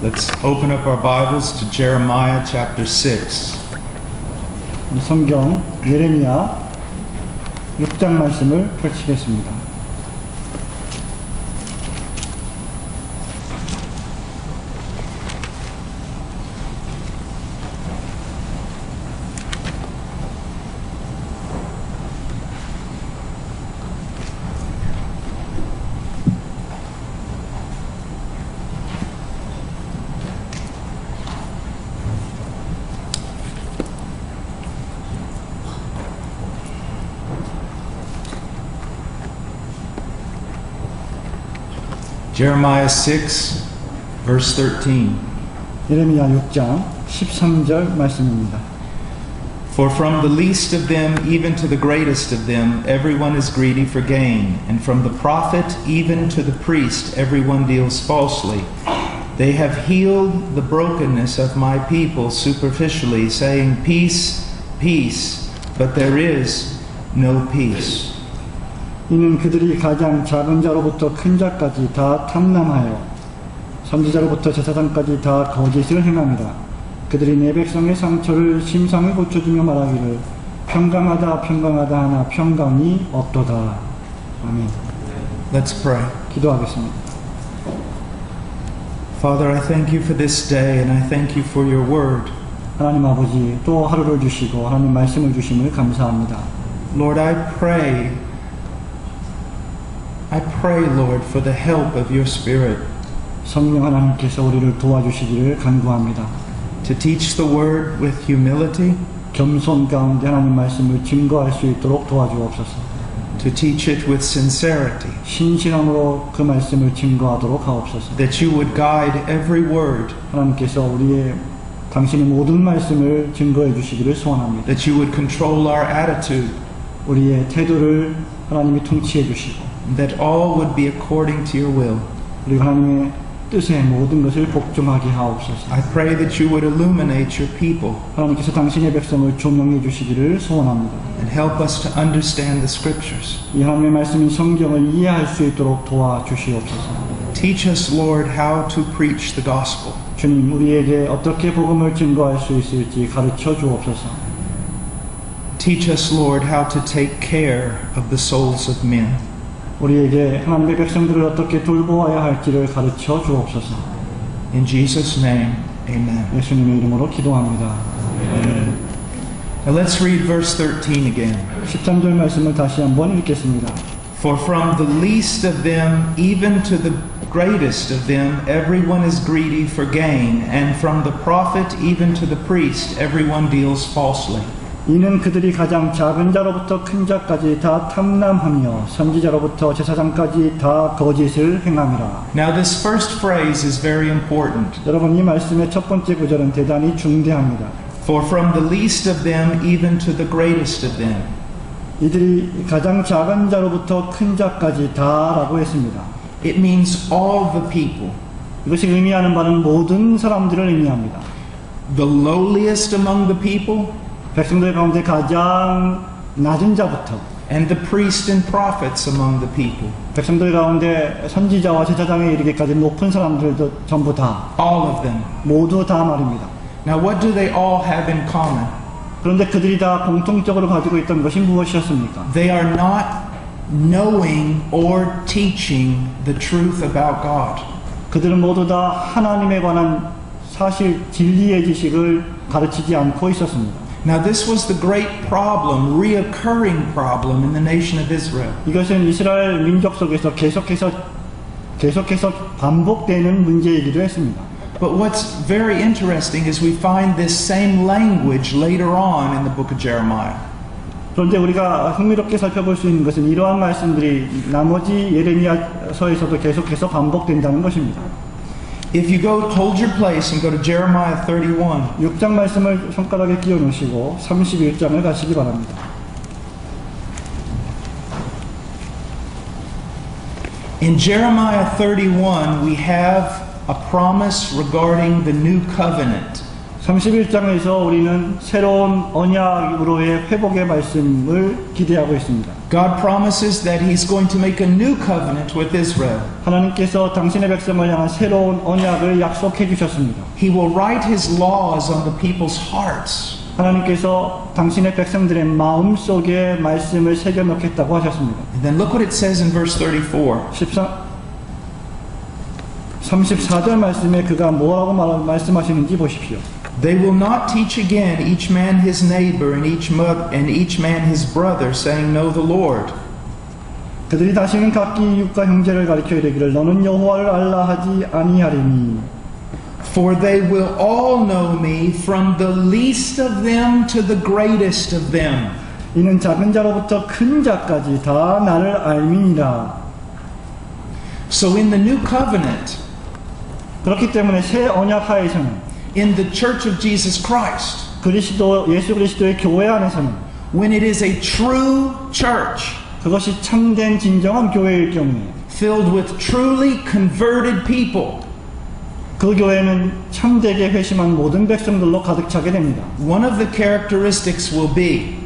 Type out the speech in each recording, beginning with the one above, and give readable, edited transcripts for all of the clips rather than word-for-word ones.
Let's open up our Bibles to Jeremiah chapter 6. 성경 예레미야 6장 말씀을 펼치겠습니다. Jeremiah 6, verse 13. 예레미야 6장 13절 말씀입니다. For from the least of them even to the greatest of them everyone is greedy for gain, and from the prophet even to the priest everyone deals falsely. They have healed the brokenness of my people superficially, saying, Peace, peace, but there is no peace. 이는 그들이 가장 작은 자로부터 큰 자까지 다 탐람하여 선지자로부터 제사장까지 다 거짓을 행합니다. 그들이 내 백성의 상처를 심상에 고쳐주며 말하기를 평강하다 평강하다 하나 평강이 없도다. 아멘. Let's pray. 기도하겠습니다. Father, I thank you for this day and I thank you for your word. 하나님 아버지, 또 하루를 주시고 하나님 말씀을 주심을 감사합니다. Lord, I pray, Lord, for the help of your Spirit 성령 하나님께서 우리를 도와주시기를 간구합니다. to teach the word with humility, 겸손 가운데 하나님 말씀을 증거할 수 있도록 도와주옵소서. to teach it with sincerity, 신실함으로 그 말씀을 증거하도록 하옵소서. that you would guide every word, 하나님께서 우리의 당신의 모든 말씀을 증거해 주시기를 소원합니다. that you would control our attitude, 우리의 태도를 하나님이 통치해 주시고 that all would be according to your will. 우리가 하나님의 뜻에 모든 것을 복종하게 하옵소서. I pray that you would illuminate your people 하나님께서 당신의 백성을 조명해 주시기를 소원합니다. and help us to understand the scriptures. 이 하나님의 말씀인 성경을 이해할 수 있도록 도와주시옵소서. Teach us, Lord, how to preach the gospel. 주님, 우리에게 어떻게 복음을 증거할 수 있을지 가르쳐 주옵소서. Teach us, Lord, how to take care of the souls of men. 우리에게 하나님의 백성들을 어떻게 돌보아야 할지를 가르쳐 주옵소서. In Jesus' name, amen. 예수님의 이름으로 기도합니다. Now let's read verse 13 again. 13절 말씀을 다시 한번 읽겠습니다. For from the least of them even to the greatest of them everyone is greedy for gain, and from the prophet even to the priest everyone deals falsely. 이는 그들이 가장 작은 자로부터 큰 자까지 다 탐람하며 선지자로부터 제사장까지 다 거짓을 행함이라. Now this first phrase is very important. 여러분, 이 말씀의 첫 번째 구절은 대단히 중대합니다. For from the least of them even to the greatest of them. 이들이 가장 작은 자로부터 큰 자까지 다라고 했습니다. It means all the people. 이것이 의미하는 바는 모든 사람들을 의미합니다. The lowliest among the people, 백성들 가운데 가장 낮은 자부터 and the priests and prophets among the people. 백성들 가운데 선지자와 제사장에 이르기까지 높은 사람들도 전부 다, All of them. 모두 다 말입니다. Now what do they all have in common? 그런데 그들이 다 공통적으로 가지고 있던 것이 무엇이었습니까? They are not knowing or teaching the truth about God. 그들은 모두 다 하나님에 관한 사실 진리의 지식을 가르치지 않고 있었습니다. Now this was the great problem, reoccurring problem in the nation of Israel. 이것은 이스라엘 민족 속에서 계속해서 반복되는 문제이기도 했습니다. But what's very interesting is we find this same language later on in the book of Jeremiah. 그런데 우리가 흥미롭게 살펴볼 수 있는 것은 이러한 말씀들이 나머지 예레미야서에서도 계속해서 반복된다는 것입니다. If you hold your place and go to Jeremiah 31. 6장 말씀을 손가락에 끼워 놓으시고 31장을 가시기 바랍니다. In Jeremiah 31 we have a promise regarding the new covenant. 31장에서 우리는 새로운 언약으로의 회복의 말씀을 기대하고 있습니다. God promises that He's going to make a new covenant with Israel. 하나님께서 당신의 백성을 향한 새로운 언약을 약속해 주셨습니다. He will write His laws on the people's hearts. 하나님께서 당신의 백성들의 마음 속에 말씀을 새겨 넣겠다고 하셨습니다. And then look what it says in verse 34. 34절 말씀에 그가 뭐라고 말씀하시는지 보십시오. They will not teach again each man his neighbor and each man his brother, saying, Know the Lord. 그들이 다시는 각기 이웃과 형제를 가리켜 이르기를 너는 여호와를 알라 하지 아니하리니. For they will all know me, from the least of them to the greatest of them. 이는 작은 자로부터 큰 자까지 다 나를 알미니라. So in the new covenant, 그렇기 때문에 새 언약 하에서는 in the church of Jesus Christ, 예수 그리스도의 교회 안에서는 when it is a true church, 그것이 참된 진정한 교회일 경우에 filled with truly converted people, 그 교회는 참되게 회심한 모든 백성들로 가득 차게 됩니다. one of the characteristics will be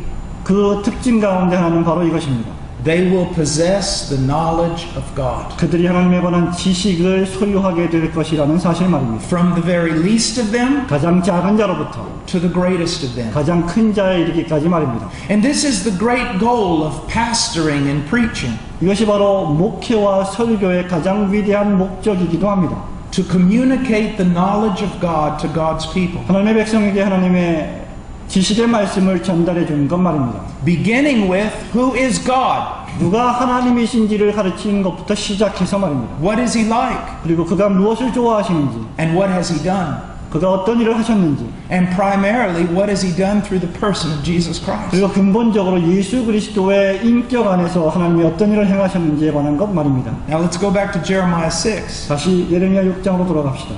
그 특징 가운데 하나는 바로 이것입니다. they will possess the knowledge of God. 그들이 하나님에 관한 지식을 소유하게 될 것이라는 사실 말입니다. From the very least of them 가장 작은 자로부터 to the greatest of them. 가장 큰 자에 이르기까지 말입니다. And this is the great goal of pastoring and preaching, 이것이 바로 목회와 설교의 가장 위대한 목적이기도 합니다. to communicate the knowledge of God to God's people. 하나님의 백성에게 하나님의 지식의 말씀을 전달해 주는 것 말입니다. Beginning with who is God? 누가 하나님이신지를 가르치는 것부터 시작해서 말입니다. What is He like? 그리고 그가 무엇을 좋아하시는지, And what has He done? 그가 어떤 일을 하셨는지, And primarily, what has He done through the person of Jesus Christ? 그리고 근본적으로 예수 그리스도의 인격 안에서 하나님이 어떤 일을 행하셨는지에 관한 것 말입니다. Now let's go back to Jeremiah 6. 다시 예레미야 6장으로 돌아갑시다.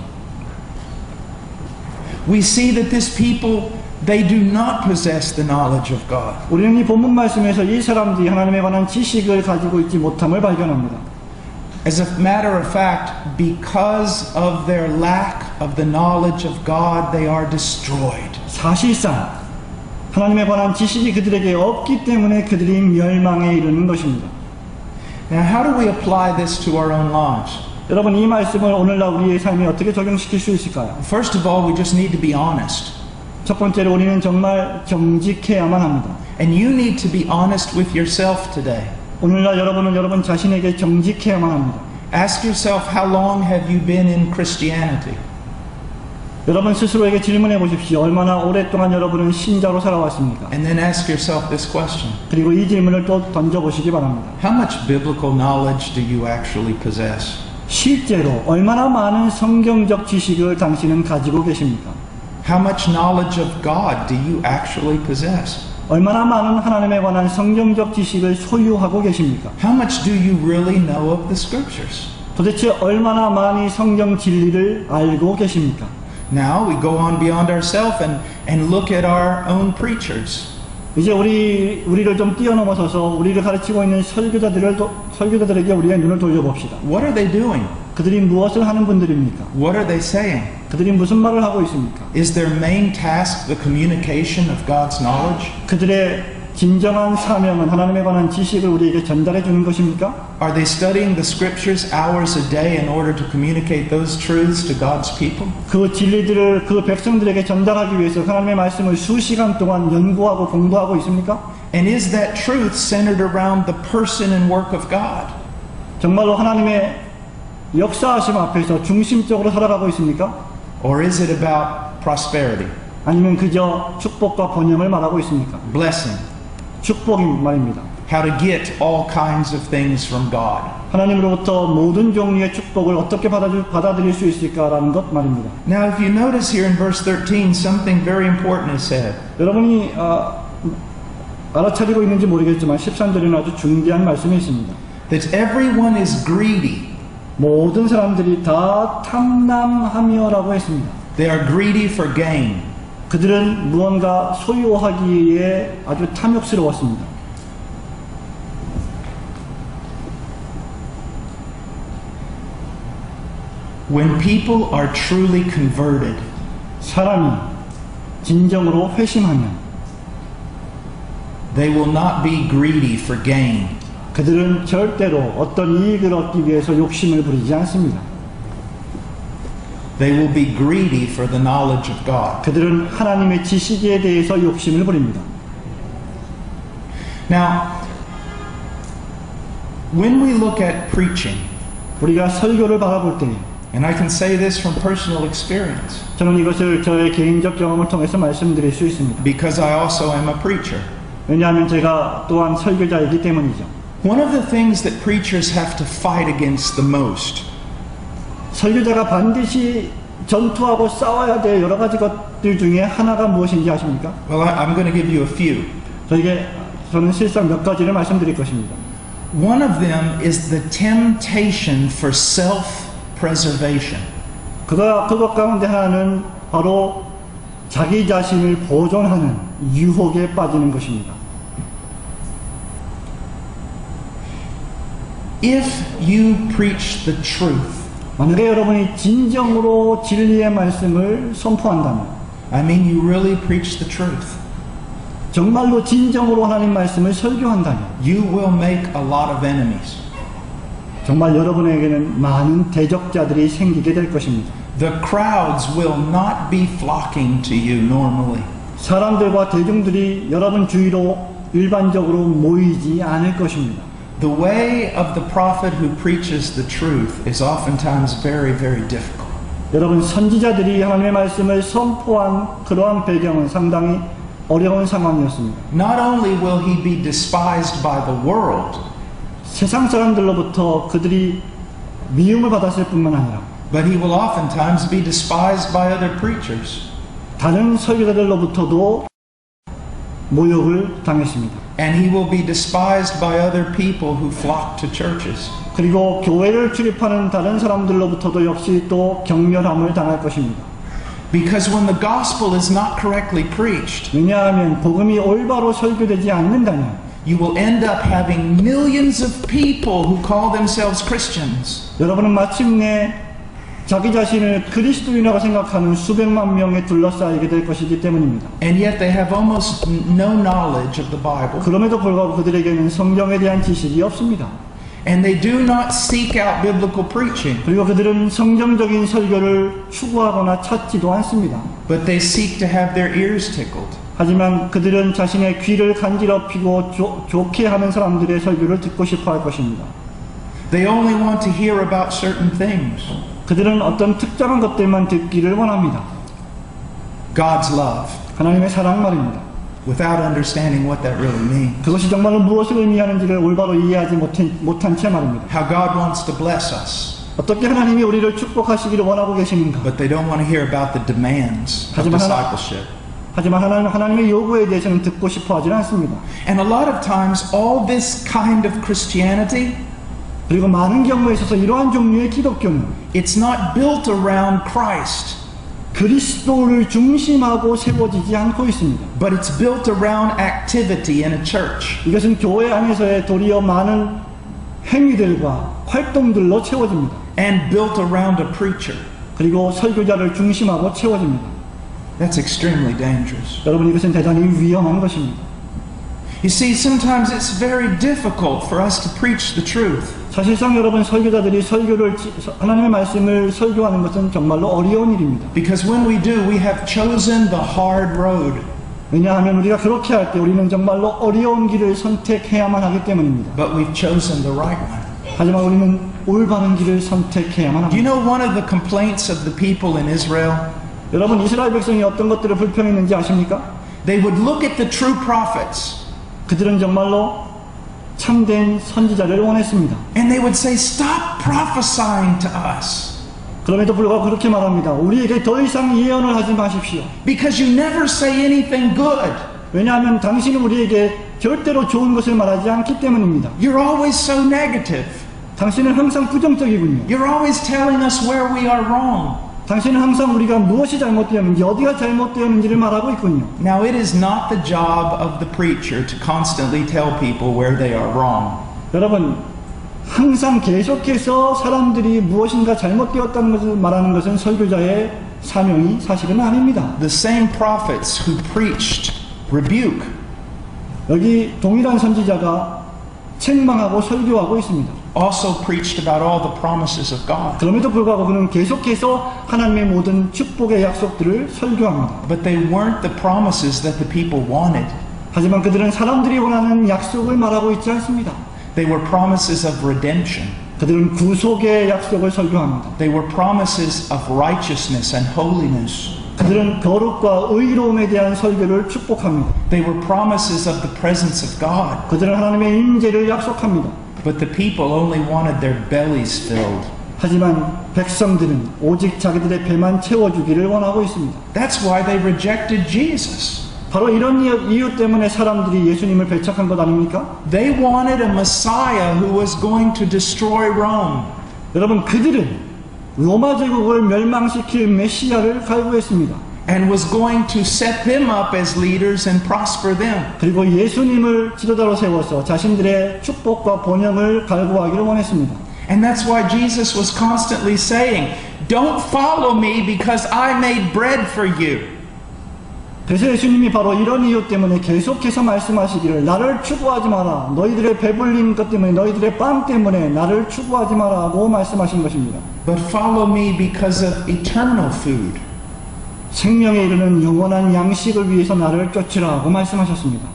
We see that this people, they do not possess the knowledge of God. 우리는 이 본문 말씀에서 이 사람들이 하나님에 관한 지식을 가지고 있지 못함을 발견합니다. As a matter of fact, because of their lack of the knowledge of God, they are destroyed. 사실상 하나님에 관한 지식이 그들에게 없기 때문에 그들이 멸망에 이르는 것입니다. Now, how do we apply this to our own lives? 여러분, 이 말씀을 오늘날 우리의 삶에 어떻게 적용시킬 수 있을까요? First of all, we just need to be honest. 첫 번째로 우리는 정말 정직해야만 합니다. And you need to be honest with yourself today. 오늘날 여러분은 여러분 자신에게 정직해야만 합니다. Ask yourself, how long have you been in Christianity? 여러분 스스로에게 질문해 보십시오. 얼마나 오랫동안 여러분은 신자로 살아왔습니까? And then ask yourself this question. 그리고 이 질문을 또 던져보시기 바랍니다. How much biblical knowledge do you actually possess? 실제로 얼마나 많은 성경적 지식을 당신은 가지고 계십니까? How much knowledge of God do you actually possess? 얼마나 많은 하나님에 관한 성경적 지식을 소유하고 계십니까? How much do you really know of the Scriptures? 도대체 얼마나 많이 성경 진리를 알고 계십니까? Now we go on beyond ourselves and look at our own preachers. 이제 우리를 좀 뛰어넘어서서 우리를 가르치고 있는 설교자들에게 우리의 눈을 돌려봅시다. What are they doing? 그들이 무엇을 하는 분들입니까? What are they saying? 그들이 무슨 말을 하고 있습니까? Is their main task the communication of God's knowledge? 그들의 진정한 사명은 하나님에 관한 지식을 우리에게 전달해 주는 것입니까? Are they studying the Scriptures hours a day in order to communicate those truths to God's people? 그 진리들을 그 백성들에게 전달하기 위해서 하나님의 말씀을 수시간 동안 연구하고 공부하고 있습니까? And is that truth centered around the person and work of God? 정말로 하나님의 역사하심 앞에서 중심적으로 살아가고 있습니까? Or is it about prosperity? 아니면 그저 축복과 번영을 말하고 있습니까? Blessing. 축복이 말입니다. How to get all kinds of things from God. 하나님으로부터 모든 종류의 축복을 어떻게 받아들일 수 있을까라는 것 말입니다. Now, if you notice here in verse 13, something very important is said. 여러분이 알아차리고 있는지 모르겠지만 13절에는 아주 중대한 말씀이 있습니다. That everyone is greedy. 모든 사람들이 다 탐남하며라고 했습니다. They are greedy for gain. 그들은 무언가 소유하기에 아주 탐욕스러웠습니다. When people are truly converted, 사람이 진정으로 회심하면 they will not be greedy for gain. 그들은 절대로 어떤 이익을 얻기 위해서 욕심을 부리지 않습니다. They will be greedy for the knowledge of God. 그들은 하나님의 지식에 대해서 욕심을 부립니다. Now, when we look at preaching, 우리가 설교를 바라볼 때 and I can say this from personal experience, 저는 이것을 저의 개인적 경험을 통해서 말씀드릴 수 있습니다. because I also am a preacher. 왜냐하면 제가 또한 설교자이기 때문이죠. One of the things that preachers have to fight against the most 설교자가 반드시 전투하고 싸워야 될 여러 가지 것들 중에 하나가 무엇인지 아십니까? well, I'm going to give you a few. 저는 실상 몇 가지를 말씀드릴 것입니다. One of them is the temptation for self-preservation. 그것 가운데 하나는 바로 자기 자신을 보존하는 유혹에 빠지는 것입니다. If you preach the truth, 만약에 여러분이 진정으로 진리의 말씀을 선포한다면, I mean you really preach the truth, 정말로 진정으로 하나님 말씀을 설교한다면, you will make a lot of enemies. 정말 여러분에게는 많은 대적자들이 생기게 될 것입니다. The crowds will not be flocking to you normally. 사람들과 대중들이 여러분 주위로 일반적으로 모이지 않을 것입니다. The way of the prophet who preaches the truth is oftentimes very, very difficult. 여러분, 선지자들이 하나님의 말씀을 선포한 그러한 배경은 상당히 어려운 상황이었습니다. Not only will he be despised by the world, 세상 사람들로부터 그들이 미움을 받았을 뿐만 아니라 but he will oftentimes be despised by other preachers. 다른 설교자들로부터도 모욕을 당했습니다. And he will be despised by other people who flock to churches. 그리고 교회를 출입하는 다른 사람들로부터도 역시 또 경멸함을 당할 것입니다. Because when the gospel is not correctly preached, 왜냐하면 복음이 올바로 설교되지 않는다면 you will end up having millions of people who call themselves Christians. 여러분은 마침내 자기 자신을 그리스도인이라고 생각하는 수백만 명에 둘러싸이게 될 것이기 때문입니다. And yet they have almost no knowledge of the Bible. 그럼에도 불구하고 그들에게는 성경에 대한 지식이 없습니다. And they do not seek out biblical preaching. 그리고 그들은 성경적인 설교를 추구하거나 찾지도 않습니다. But they seek to have their ears tickled. 하지만 그들은 자신의 귀를 간지럽히고 좋게 하는 사람들의 설교를 듣고 싶어 할 것입니다. They only want to hear about certain things. 그들은 어떤 특정한 것들만 듣기를 원합니다. God's love, 하나님의 사랑 말입니다. without understanding what that really means. 그것이 정말로 무엇을 의미하는지를 올바로 이해하지 못한 채 말입니다. How God wants to bless us. 어떻게 하나님이 우리를 축복하시기를 원하고 계시는가? But they don't want to hear about the demands of discipleship. 하지만 하나님의 요구에 대해서는 듣고 싶어 하지 않습니다. And a lot of times all this kind of Christianity, 그리고 많은 경우에 있어서 이러한 종류의 기독교는 it's not built around Christ, 그리스도를 중심하고 세워지지 않고 있습니다. but it's built around activity in a church. 이것은 교회 안에서의 도리어 많은 행위들과 활동들로 채워집니다. And built around a preacher. 그리고 설교자를 중심하고 채워집니다. That's extremely dangerous. 여러분, 이것은 대단히 위험한 것입니다. You see, sometimes it's very difficult for us to preach the truth. 사실상 여러분, 설교자들이 하나님의 말씀을 설교하는 것은 정말로 어려운 일입니다. Because when we do, we have chosen the hard road. 왜냐하면 우리가 그렇게 할 때 우리는 정말로 어려운 길을 선택해야만 하기 때문입니다. But we've chosen the right one. 하지만 우리는 올바른 길을 선택해야만 합니다. You know one of the complaints of the people in Israel? 여러분, 이스라엘 백성이 어떤 것들을 불평했는지 아십니까? They would look at the true prophets. 그들은 정말로 참된 선지자를 원했습니다. And they would say, stop prophesying to us. 그럼에도 불구하고 그렇게 말합니다. 우리에게 더 이상 예언을 하지 마십시오. Because you never say anything good. 왜냐하면 당신은 우리에게 절대로 좋은 것을 말하지 않기 때문입니다. You're always so negative. 당신은 항상 부정적이군요. You're always telling us where we are wrong. 당신은 항상 우리가 무엇이 잘못되었는지, 어디가 잘못되었는지를 말하고 있군요. Now it is not the job of the preacher to constantly tell people where they are wrong. 여러분, 항상 계속해서 사람들이 무엇인가 잘못되었다는 것을 말하는 것은 설교자의 사명이 사실은 아닙니다. The same prophets who preached rebuke 여기 동일한 선지자가 책망하고 설교하고 있습니다. also preached about all the promises of God. 그럼에도 불구하고 그는 계속해서 하나님의 모든 축복의 약속들을 설교합니다. But they weren't the promises that the people wanted. 하지만 그들은 사람들이 원하는 약속을 말하고 있지 않습니다. They were promises of redemption. 그들은 구속의 약속을 설교합니다. They were promises of righteousness and holiness. 그들은 거룩과 의로움에 대한 설교를 축복합니다. They were promises of the presence of God. 그들은 하나님의 임재를 약속합니다. But the people only wanted their bellies filled. 하지만 백성들은 오직 자기들의 배만 채워주기를 원하고 있습니다. That's why they rejected Jesus. 바로 이런 이유 때문에 사람들이 예수님을 배척한 것 아닙니까? They wanted a Messiah who was going to destroy Rome. 여러분, 그들은 로마 제국을 멸망시킬 메시아를 갈구했습니다. And was going to set them up as leaders and prosper them. 그리고 예수님을 지도자로 세워서 자신들의 축복과 번영을 갈구하기를 원했습니다. And that's why Jesus was constantly saying, "Don't follow me because I made bread for you." 그래서 예수님이 바로 이런 이유 때문에 계속해서 말씀하시기를 나를 추구하지 마라. 너희들의 배불린 것 때문에 너희들의 빵 때문에 나를 추구하지 마라고 말씀하신 것입니다. But follow me because of eternal food. 생명에 이르는 영원한 양식을 위해서 나를 쫓으라고 말씀하셨습니다.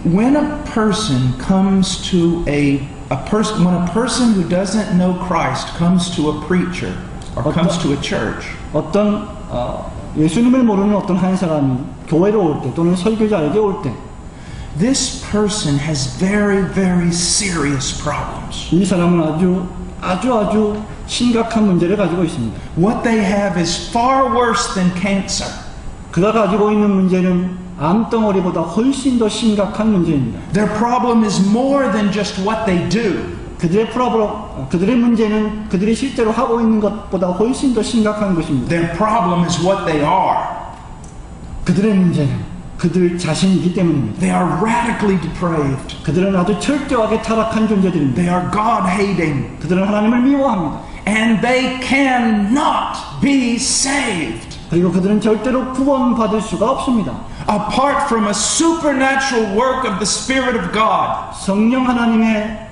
When a person comes to when a person who doesn't know Christ comes to a preacher or comes to a church, 어떤 예수님을 모르는 어떤 한 사람이 교회로 올 때 또는 설교자에게 올 때 this person has very, very serious problems. 이 사람은 아주 심각한 문제를 가지고 있습니다. What they have is far worse than cancer. 그가 가지고 있는 문제는 암덩어리보다 훨씬 더 심각한 문제입니다. Their problem is more than just what they do. 그들의 문제는 그들이 실제로 하고 있는 것보다 훨씬 더 심각한 것입니다. Their problem is what they are. 그들의 문제는 그들 자신이기 때문입니다. They are radically depraved. 그들은 아주 철저하게 타락한 존재들입니다. They are God-hating. 그들은 하나님을 미워합니다. And they cannot be saved. 그리고 그들은 절대로 구원받을 수가 없습니다. Apart from a supernatural work of the Spirit of God. 성령 하나님의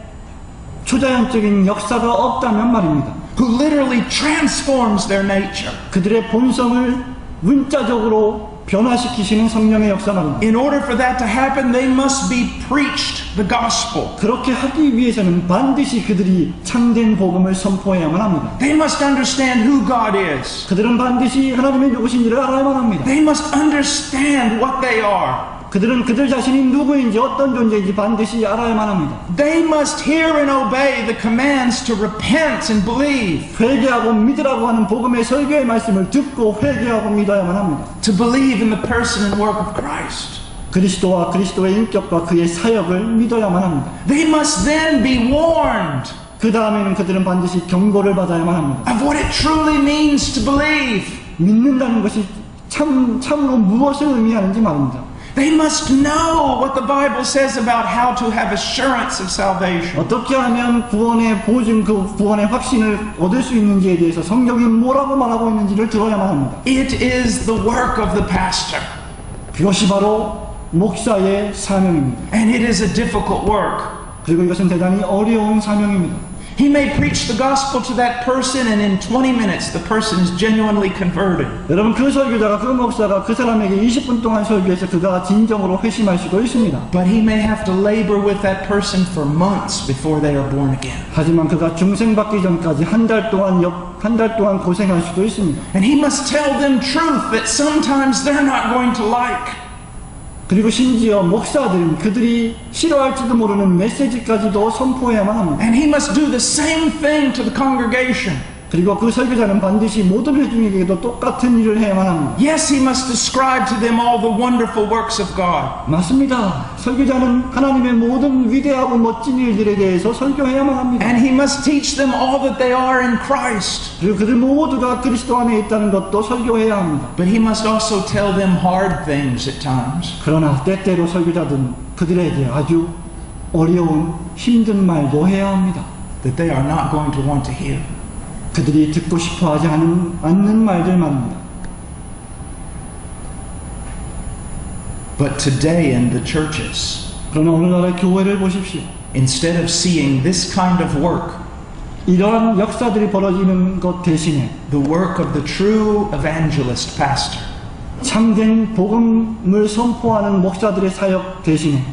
초자연적인 역사가 없다면 말입니다. Who literally transforms their nature. 그들의 본성을 문자적으로 변화시키시는 성령의 역사 말입니다. In order for that to happen, they must be preached the gospel. 그렇게 하기 위해서는 반드시 그들이 참된 복음을 선포해야만 합니다. They must understand who God is. 그들은 반드시 하나님이 누구신지를 알아야만 합니다. They must understand what they are. 그들은 그들 자신이 누구인지 어떤 존재인지 반드시 알아야만 합니다. They must hear and obey the commands to repent and believe. 회개하고 믿으라고 하는 복음의 설교의 말씀을 듣고 회개하고 믿어야만 합니다. To believe in the person and work of Christ. 그리스도와 그리스도의 인격과 그의 사역을 믿어야만 합니다. They must then be warned 그 다음에는 그들은 반드시 경고를 받아야만 합니다. of what it truly means to believe. 믿는다는 것이 참으로 무엇을 의미하는지 말입니다. They must know what the Bible says about how to have assurance of salvation. 어떻게 하면 구원의 보증, 그 구원의 확신을 얻을 수 있는지에 대해서 성경이 뭐라고 말하고 있는지를 들어야만 합니다. It is the work of the pastor. 그것이 바로 목사의 사명입니다. And it is a difficult work. 그리고 이것은 대단히 어려운 사명입니다. He may preach the gospel to that person and in 20 minutes the person is genuinely converted. 여러분, 그 설교자가, 그 목사가 그 사람에게 20분 동안 설교해서 그가 진정으로 회심할 수도 있습니다. But he may have to labor with that person for months before they are born again. 하지만 그가 중생받기 전까지 한 달 동안 고생할 수도 있습니다. And he must tell them truth that sometimes they're not going to like. 그리고 심지어 목사들은 그들이 싫어할지도 모르는 메시지까지도 선포해야만 합니다. And he must do the same thing to the congregation. 그리고 그 설교자는 반드시 모든 회중에게도 똑같은 일을 해야만 합니다. Yes, he must describe to them all the wonderful works of God. 맞습니다. 설교자는 하나님의 모든 위대하고 멋진 일들에 대해서 설교해야만 합니다. And he must teach them all that they are in Christ. 그리고 그들 모두가 그리스도 안에 있다는 것도 설교해야 합니다. But he must also tell them hard things at times. 그러나 때때로 설교자들은 그들에게 아주 어려운 힘든 말도 해야 합니다. That they are not going to want to hear. 그들이 듣고 싶어 하지 않는 말들만입니다. But today in the churches, 그러나 오늘날의 교회를 보십시오. instead of seeing this kind of work, 이러한 역사들이 벌어지는 것 대신에 the work of the true evangelist pastor, 참된 복음을 선포하는 목사들의 사역 대신에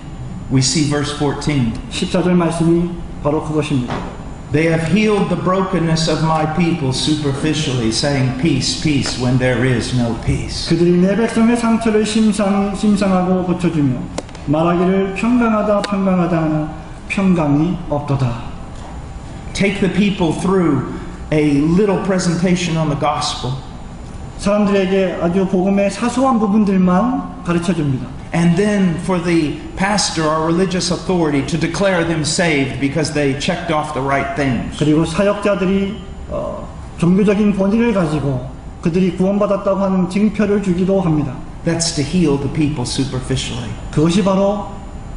we see verse 14. 14절 말씀이 바로 그것입니다. They have healed the brokenness of my people superficially, saying peace, peace, when there is no peace. 그들이 내 백성의 상처를 심상하고 고쳐주며 말하기를 평강하다 평강하다 하나 평강이 없도다. Take the people through a little presentation on the gospel, 사람들에게 아주 복음의 사소한 부분들만 가르쳐줍니다. and then for the pastor or religious authority to declare them saved because they checked off the right things. 그리고 사역자들이 종교적인 본질을 가지고 그들이 구원받았다고 하는 증표를 주기도 합니다. That's to heal the people superficially. 그것이 바로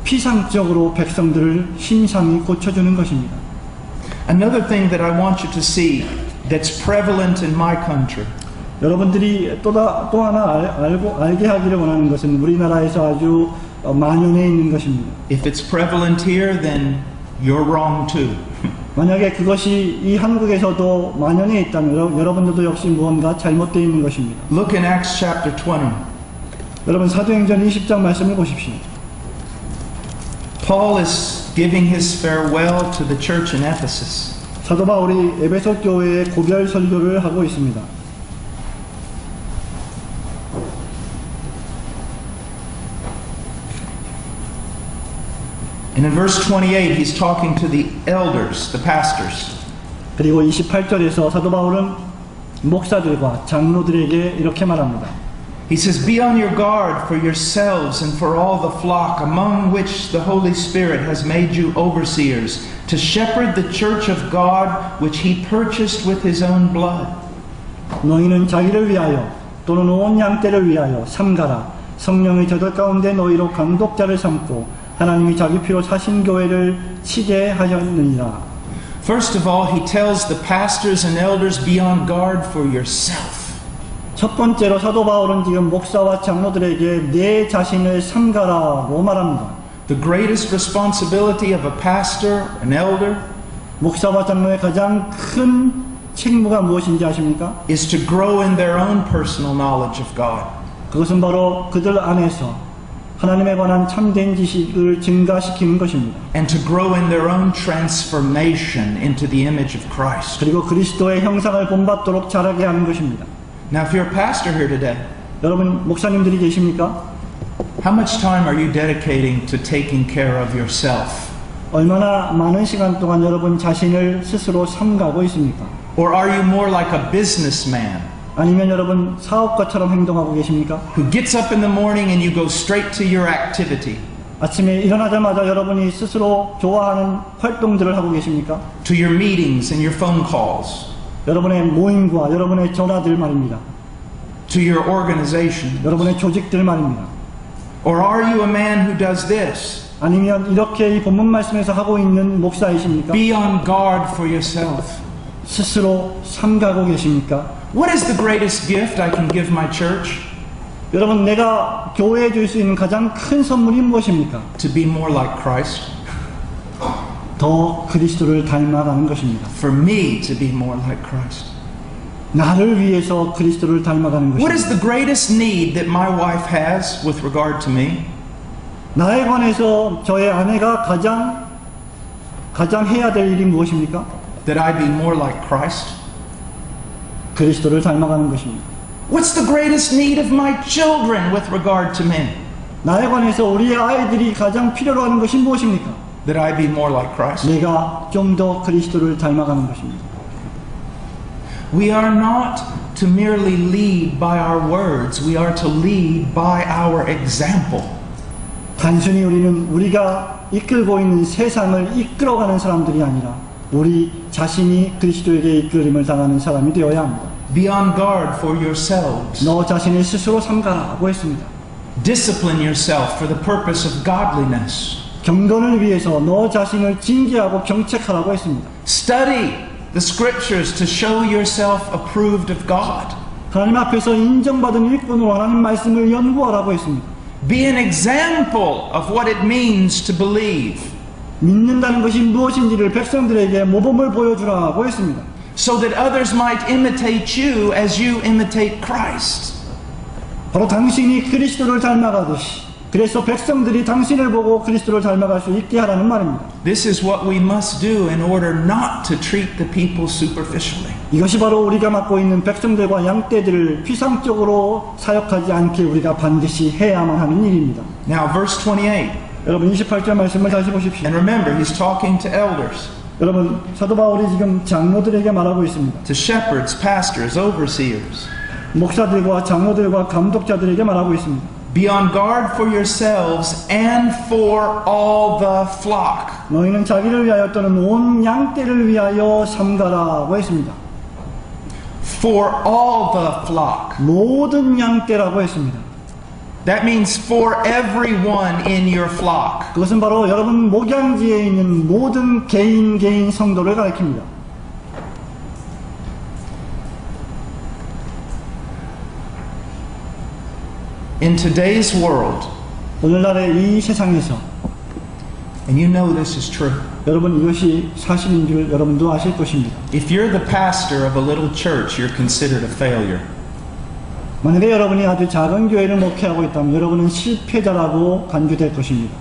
피상적으로 백성들을 심상히 고쳐주는 것입니다. Another thing that I want you to see that's prevalent in my country 여러분들이 또 하나 알게 하기를 원하는 것은 우리나라에서 아주 만연해 있는 것입니다. if it's prevalent here, then you're wrong too. 만약에 그것이 이 한국에서도 만연해 있다면 여러분들도 역시 무언가 잘못되어 있는 것입니다. Look in Acts chapter 20. 여러분 사도행전 20장 말씀을 보십시오. Paul is giving his farewell to the church in Ephesus. 사도 바울이 에베소 교회에 고별 설교를 하고 있습니다. And in verse 28, he's talking to the elders, the pastors. 그리고 28절에서 사도 바울은 목사들과 장로들에게 이렇게 말합니다. He says, "Be on your guard for yourselves and for all the flock among which the Holy Spirit has made you overseers, to shepherd the church of God which he purchased with his own blood." 너희는 자기를 위하여 또는 온 양떼를 위하여 삼가라. 성령의 저들 가운데 너희로 감독자를 삼고 하나님이 자기 피로 사신 교회를 치게 하셨느니라. First of all, he tells the pastors and elders, be on guard for yourself. 첫 번째로 사도 바울은 지금 목사와 장로들에게 내 자신을 삼가라고 말합니다. The greatest responsibility of a pastor, an elder, 목사와 장로의 가장 큰 책무가 무엇인지 아십니까? is to grow in their own personal knowledge of God. 그것은 바로 그들 안에서 하나님에 관한 참된 지식을 증가시키는 것입니다. And to grow in their own transformation into the image of Christ. 그리고 그리스도의 형상을 본받도록 자라게 하는 것입니다. Now, if you're a pastor here today, 여러분 목사님들이 계십니까? how much time are you dedicating to taking care of yourself? 얼마나 많은 시간 동안 여러분 자신을 스스로 삼가고 있습니까? Or are you more like a businessman 아니면 여러분 사업가처럼 행동하고 계십니까? who gets up in the morning and you go straight to your activity, 아침에 일어나자마자 여러분이 스스로 좋아하는 활동들을 하고 계십니까? to your meetings and your phone calls, 여러분의 모임과 여러분의 전화들 말입니다. to your organization? 여러분의 조직들 말입니다. Or are you a man who does this? 아니면 이렇게 이 본문 말씀에서 하고 있는 목사이십니까? Be on guard for yourself. 스스로 삼가고 계십니까? What is the greatest gift I can give my church? 여러분 내가 교회에 줄 수 있는 가장 큰 선물이 무엇입니까? To be more like Christ. 더 그리스도를 닮아가는 것입니다. For me to be more like Christ. 나를 위해서 그리스도를 닮아가는 What is 것입니다. the greatest need that my wife has with regard to me? 나에 관해서 저의 아내가 가장 해야 될 일이 무엇입니까? That I be more like Christ? 그리스도를 닮아가는 것입니다. What's the greatest need of my children with regard to me? 나에 관해서 우리의 아이들이 가장 필요로 하는 것이 무엇입니까? That I be more like Christ? 내가 좀 더 그리스도를 닮아가는 것입니다. We are not to merely lead by our words. We are to lead by our example. 단순히 우리는 우리가 이끌고 있는 세상을 이끌어가는 사람들이 아니라 우리 자신이 그리스도에게 이끌림을 당하는 사람이 되어야 합니다. Be on guard for yourselves. 너 자신을 스스로 삼가라고 했습니다. Discipline yourself for the purpose of godliness. 경건을 위해서 너 자신을 징계하고 경책하라고 했습니다. Study the scriptures to show yourself approved of God. 하나님 앞에서 인정받은 일꾼으로 하나님 말씀을 연구하라고 했습니다. Be an example of what it means to believe, 믿는다는 것이 무엇인지를 백성들에게 모범을 보여주라고 했습니다. so that others might imitate you as you imitate Christ. 바로 당신이 그리스도를 닮아가듯이, 그래서 백성들이 당신을 보고 그리스도를 닮아갈 수 있게 하라는 말입니다. This is what we must do in order not to treat the people superficially. 이것이 바로 우리가 맡고 있는 백성들과 양떼들을 피상적으로 사역하지 않게 우리가 반드시 해야만 하는 일입니다. Now, verse 28. 여러분 28절 말씀을 다시 보십시오. And remember, he's talking to elders, 여러분 사도 바울이 지금 장로들에게 말하고 있습니다. to shepherds, pastors, overseers. 목사들과 장로들과 감독자들에게 말하고 있습니다. Be on guard for yourselves and for all the flock. 너희는 자기를 위하여 또는 온 양떼를 위하여 삼가라고 했습니다. For all the flock. 모든 양떼라고 했습니다. That means for everyone in your flock. 그것은 바로 여러분 목양지에 있는 모든 개인 성도를 가리킵니다. In today's world, 오늘날의 이 세상에서 and you know this is true, 여러분 이것이 사실인 줄 여러분도 아실 것입니다. if you're the pastor of a little church, you're considered a failure. 만약에 여러분이 아주 작은 교회를 목회하고 있다면 여러분은 실패자라고 간주될 것입니다.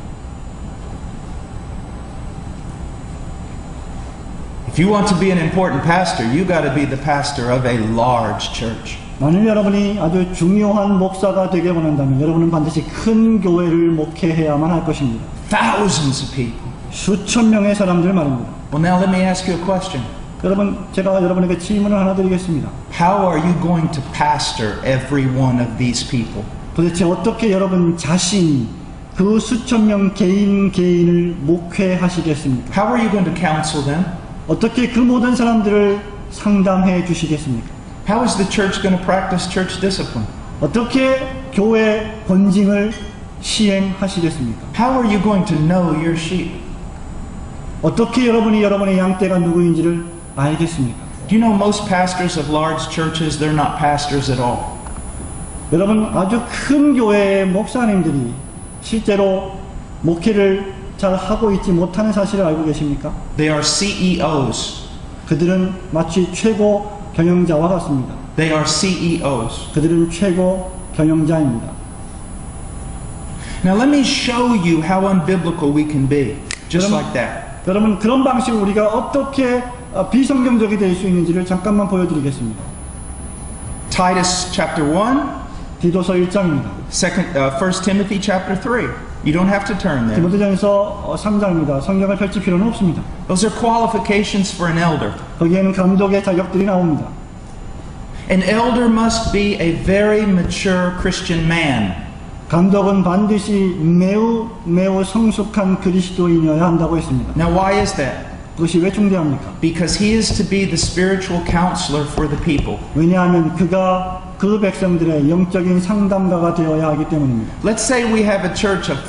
If you want to be an important pastor, you got to be the pastor of a large church. 만일 여러분이 아주 중요한 목사가 되게 원한다면 여러분은 반드시 큰 교회를 목회해야만 할 것입니다. Thousands of people. 수천 명의 사람들 말입니다. Well, now let me ask you a question. 여러분, 제가 여러분에게 질문을 하나 드리겠습니다. How are you going to pastor every one of these people? 도대체 어떻게 여러분 자신이 그 수천 명 개인을 목회하시겠습니까? How are you going to counsel them? 어떻게 그 모든 사람들을 상담해 주시겠습니까? How is the church going to practice church discipline? 어떻게 교회 권징을 시행하시겠습니까? How are you going to know your sheep? 어떻게 여러분이 여러분의 양떼가 누구인지를 알겠습니까? Do you know most pastors of large churches, they're not pastors at all. 여러분 아주 큰 교회의 목사님들이 실제로 목회를 잘 하고 있지 못하는 사실을 알고 계십니까? They are CEOs. 그들은 마치 최고 경영자와 같습니다. They are CEOs. 그들은 최고 경영자입니다. Now let me show you how unbiblical we can be. Just like that. 여러분 그런 방식으로 우리가 어떻게 비성경적이 될 수 있는지를 잠깐만 보여드리겠습니다. Titus chapter 1, 디도서 1장입니다. 1 Timothy chapter 3. You don't have to turn there. 디모데전서 3장입니다. 성경을 펼칠 필요는 없습니다. Those are qualifications for an elder. 거기에는 감독의 자격들이 나옵니다. An elder must be a very mature Christian man. 감독은 반드시 매우 성숙한 그리스도인이어야 한다고 했습니다. Now why is that? 그것이 왜 중대합니까? Because he is to be the spiritual counselor for the people. 왜냐하면 그가 그 백성들의 영적인 상담가가 되어야 하기 때문입니다. Let's say we have a church of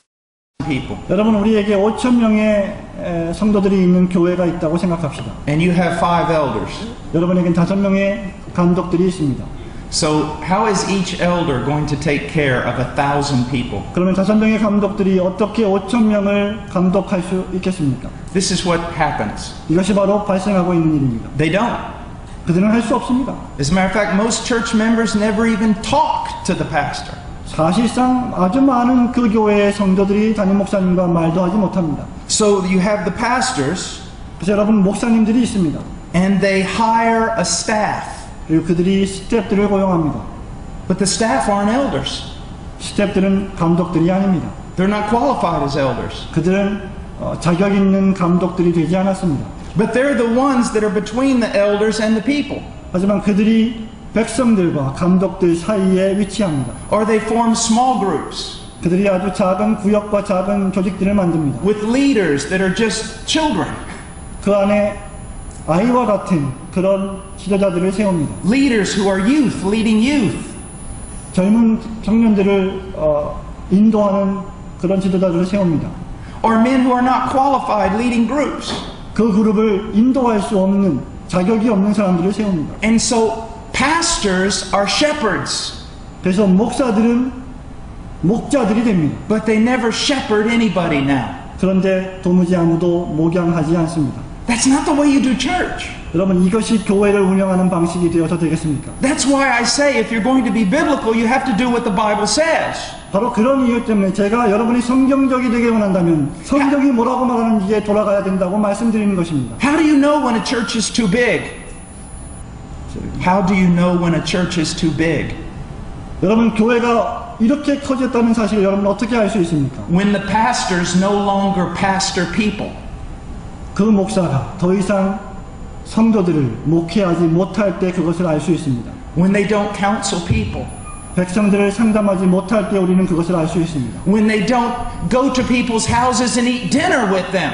people. 여러분 우리에게 5천 명의 성도들이 있는 교회가 있다고 생각합시다. And you have 5 elders. 여러분에겐 5명의 감독들이 있습니다. So how is each elder going to take care of 1,000 people? 그러면 5명의 감독들이 어떻게 5천 명을 감독할 수 있겠습니까? This is what happens. 이것이 바로 발생하고 있는 일입니다. They don't. 그들은 할 수 없습니다. As a matter of fact, most church members never even talk to the pastor. 사실상 아주 많은 그 교회의 성도들이 담임 목사님과 말도 하지 못합니다. So you have the pastors, 그래서 여러분 목사님들이 있습니다. and they hire a staff. 그리고 그들이 스태프들을 고용합니다. But the staff aren't elders. 스태프들은 감독들이 아닙니다. They're not qualified as elders. 그들은 자격 있는 감독들이 되지 않았습니다. But they're the ones that are between the elders and the people. 하지만 그들이 백성들과 감독들 사이에 위치합니다. Or they form small groups 그들이 아주 작은 구역과 작은 조직들을 만듭니다. with leaders that are just children. 그 안에 아이와 같은 그런 지도자들을 세웁니다. Leaders who are youth, leading youth. 젊은 청년들을 인도하는 그런 지도자들을 세웁니다. Or men who are not qualified, leading groups. 그 그룹을 인도할 수 없는 자격이 없는 사람들을 세웁니다. And so pastors are shepherds, 그래서 목사들은 목자들이 됩니다. but they never shepherd anybody now. 그런데 도무지 아무도 목양하지 않습니다. That's not the way you do church. 여러분, 이것이 교회를 운영하는 방식이 되어서 되겠습니까? That's why I say if you're going to be biblical, you have to do what the Bible says. 바로 그런 이유 때문에 제가 여러분이 성경적이 되게 원한다면 성경이 뭐라고 말하는지에 돌아가야 된다고 말씀드리는 것입니다. How do you know when a church is too big? How do you know when a church is too big? 여러분, 교회가 이렇게 커졌다는 사실을 여러분 어떻게 알 수 있습니까? When the pastors no longer pastor people. 그 목사가 더 이상 성도들을 목회하지 못할 때 그것을 알 수 있습니다. When they don't counsel people. 백성들을 상담하지 못할 때 우리는 그것을 알 수 있습니다. When they don't go to people's houses and eat dinner with them.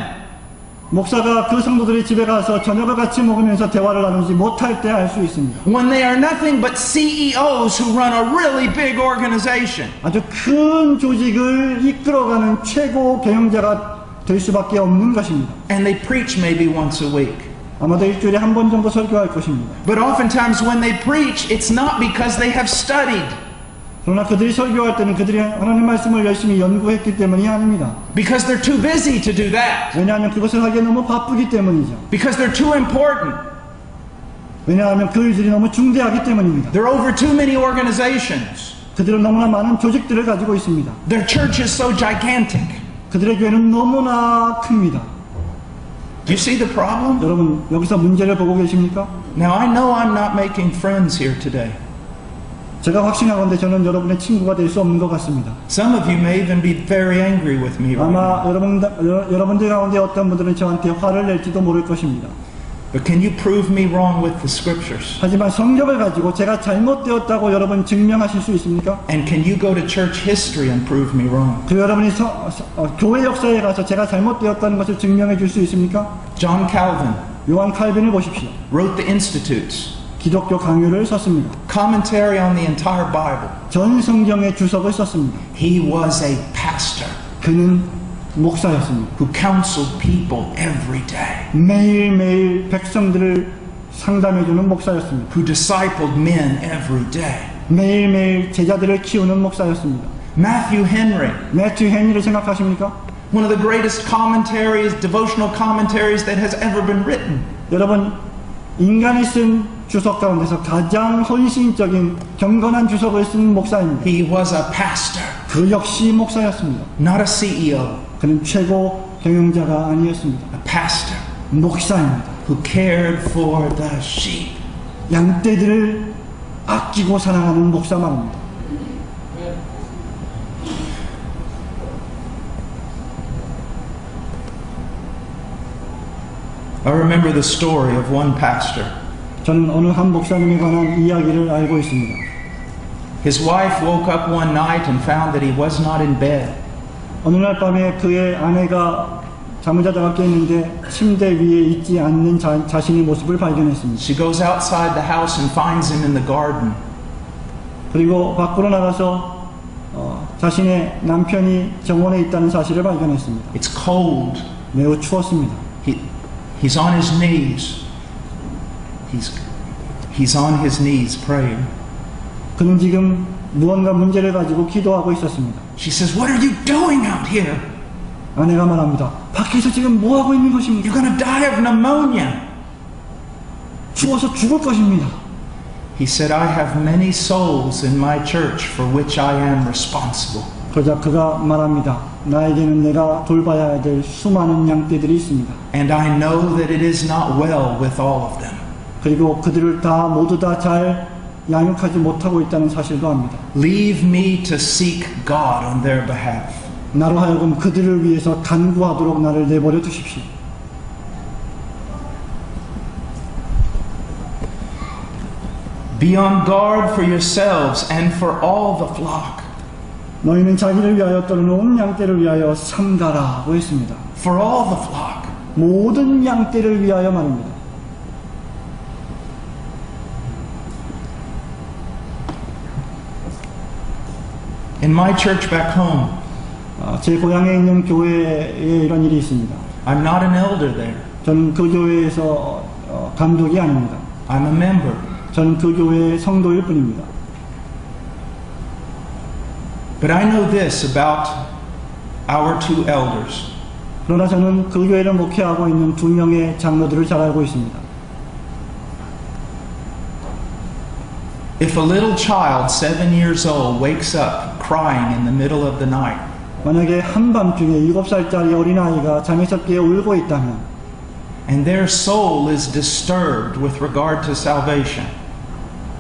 목사가 그 성도들의 집에 가서 저녁을 같이 먹으면서 대화를 나누지 못할 때 알 수 있습니다. When they are nothing but CEOs who run a really big organization. 아주 큰 조직을 이끌어가는 최고 경영자가 될 수밖에 없는 것입니다. And they preach maybe once a week. 아마도 일주일에 한 번 정도 설교할 것입니다. But oftentimes when they preach, it's not because they have studied. 그러나 그들이 설교할 때는 그들이 하나님 말씀을 열심히 연구했기 때문이 아닙니다. Because they're too busy to do that. 왜냐하면 그것을 하기에 너무 바쁘기 때문이죠. Because they're too important. 왜냐하면 그 일들이 너무 중대하기 때문입니다. They're over too many organizations. 그들은 너무나 많은 조직들을 가지고 있습니다. Their church is so gigantic. 그들의 교회는 너무나 큽니다. Do you see the problem? 여러분, 여기서 문제를 보고 계십니까? Now I know I'm not making friends here today. 제가 확신하건대 저는 여러분의 친구가 될 수 없는 것 같습니다. Some of you may even be very angry with me right 아마 now. 여러분들 가운데 어떤 분들은 저한테 화를 낼지도 모를 것입니다. But can you prove me wrong with the scriptures? 하지만 성경을 가지고 제가 잘못되었다고 여러분 증명하실 수 있습니까? And can you go to church history and prove me wrong? 그 여러분이 교회 역사에 가서 제가 잘못되었다는 것을 증명해 줄 수 있습니까? John Calvin 요한 칼빈을 보십시오. wrote the Institutes, 기독교 강요를 썼습니다. commentary on the entire Bible. 전 성경의 주석을 썼습니다. He was a pastor 그는 목사였습니다. who counseled people every day, 매일매일 백성들을 상담해주는 목사였습니다. who discipled men every day. 매일매일 제자들을 키우는 목사였습니다. Matthew Henry, 매튜 헨리를 생각하십니까? one of the greatest commentaries, devotional commentaries that has ever been written. 여러분, 인간이 쓴 주석 가운데서 가장 헌신적인 경건한 주석을 쓴 목사입니다. He was a pastor, 그 역시 목사였습니다. not a CEO, 그는 최고 경영자가 아니었습니다. a pastor 목사입니다. who cared for the sheep. 양떼들을 아끼고 사랑하는 목사 말입니다. I remember the story of one pastor. 저는 어느 한 목사님에 관한 이야기를 알고 있습니다. His wife woke up one night and found that he was not in bed. 어느 날 밤에 그의 아내가 잠을 자다가 깼는데 침대 위에 있지 않는 자신의 모습을 발견했습니다. She goes outside the house and finds him in the garden. 그리고 밖으로 나가서 자신의 남편이 정원에 있다는 사실을 발견했습니다. It's cold. 매우 추웠습니다. He's on his knees. He's on his knees praying. 그는 지금 무언가 문제를 가지고 기도하고 있었습니다. She says, "What are you doing out here? 아내가 말합니다. 밖에서 지금 뭐 하고 있는 것입니까? You're going to die of pneumonia." 추워서 죽을 것입니다. He said, "I have many souls in my church for which I am responsible." 그러자 그가 말합니다. 나에게는 내가 돌봐야 될 수많은 양떼들이 있습니다. And I know that it is not well with all of them. 그리고 그들을 모두 다 잘 양육하지 못하고 있다는 사실도 압니다. Leave me to seek God on their behalf. 나로 하여금 그들을 위해서 간구하도록 나를 내버려 두십시오. Be on guard for yourselves and for all the flock. 너희는 자기를 위하여 또는 온 양떼를 위하여 삼가라고 했습니다. For all the flock. 모든 양떼를 위하여 말입니다. In my church back home, 제 고향에 있는 교회에 이런 일이 있습니다. I'm not an elder there. 저는 그 교회에서 감독이 아닙니다. I'm a member. 저는 그 교회의 성도일 뿐입니다. But I know this about our two elders. 그러나 저는 그 교회를 목회하고 있는 2명의 장로들을 잘 알고 있습니다. If a little child 7 years old wakes up crying in the middle of the night, 만약에 한밤중에 7살짜리 어린아이가 잠에서 깨어 울고 있다면 and their soul is disturbed with regard to salvation,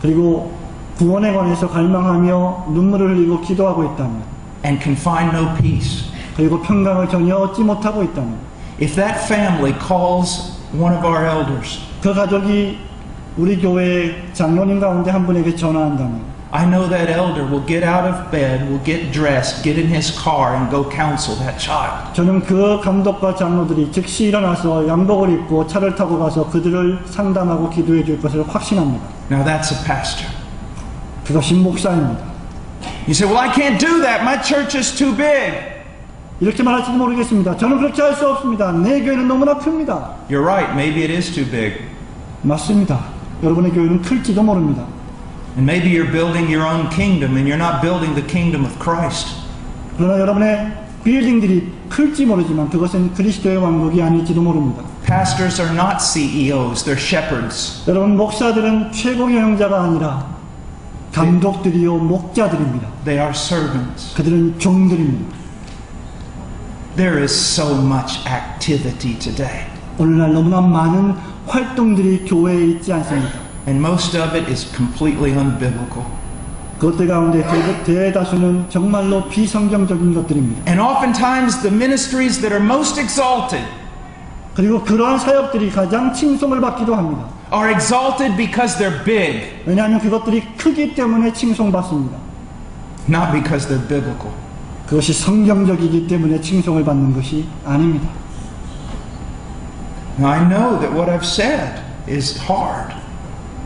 그리고 구원에 관해서 갈망하며 눈물을 흘리고 기도하고 있다면 and can find no peace, 그리고 평강을 전혀 얻지 못하고 있다면 if that family calls one of our elders, 그 가족이 우리 교회의 장로님 가운데 한 분에게 전화한다면 I know that elder will get out of bed, will get dressed, get in his car, and go counsel that child. 저는 그 감독과 장로들이 즉시 일어나서 양복을 입고 차를 타고 가서 그들을 상담하고 기도해 줄 것을 확신합니다. Now that's a pastor. 그것이 목사입니다. You say, well, I can't do that. My church is too big. 이렇게 말할지도 모르겠습니다. 저는 그렇게 할 수 없습니다. 내 교회는 너무나 큽니다. You're right. Maybe it is too big. 맞습니다. 여러분의 교회는 클지도 모릅니다. And maybe you're building your own kingdom and you're not building the kingdom of Christ. 그러나 여러분의 빌딩들이 클지 모르지만 그것은 그리스도의 왕국이 아닐지도 모릅니다. Pastors are not CEOs. They're shepherds. 여러분 목사들은 최고 경영자가 아니라 감독들이요 목자들입니다. They are servants. 그들은 종들입니다. There is so much activity today. 오늘날 너무나 많은 활동들이 교회에 있지 않습니까? And most of it is completely unbiblical. 그것들 가운데 대다수는 정말로 비성경적인 것들입니다. And oftentimes the ministries that are most exalted 그리고 그러한 사역들이 가장 칭송을 받기도 합니다. are exalted because they're big, 왜냐하면 그것들이 크기 때문에 칭송받습니다. not because they're biblical. 그것이 성경적이기 때문에 칭송을 받는 것이 아닙니다. Now I know that what I've said is hard.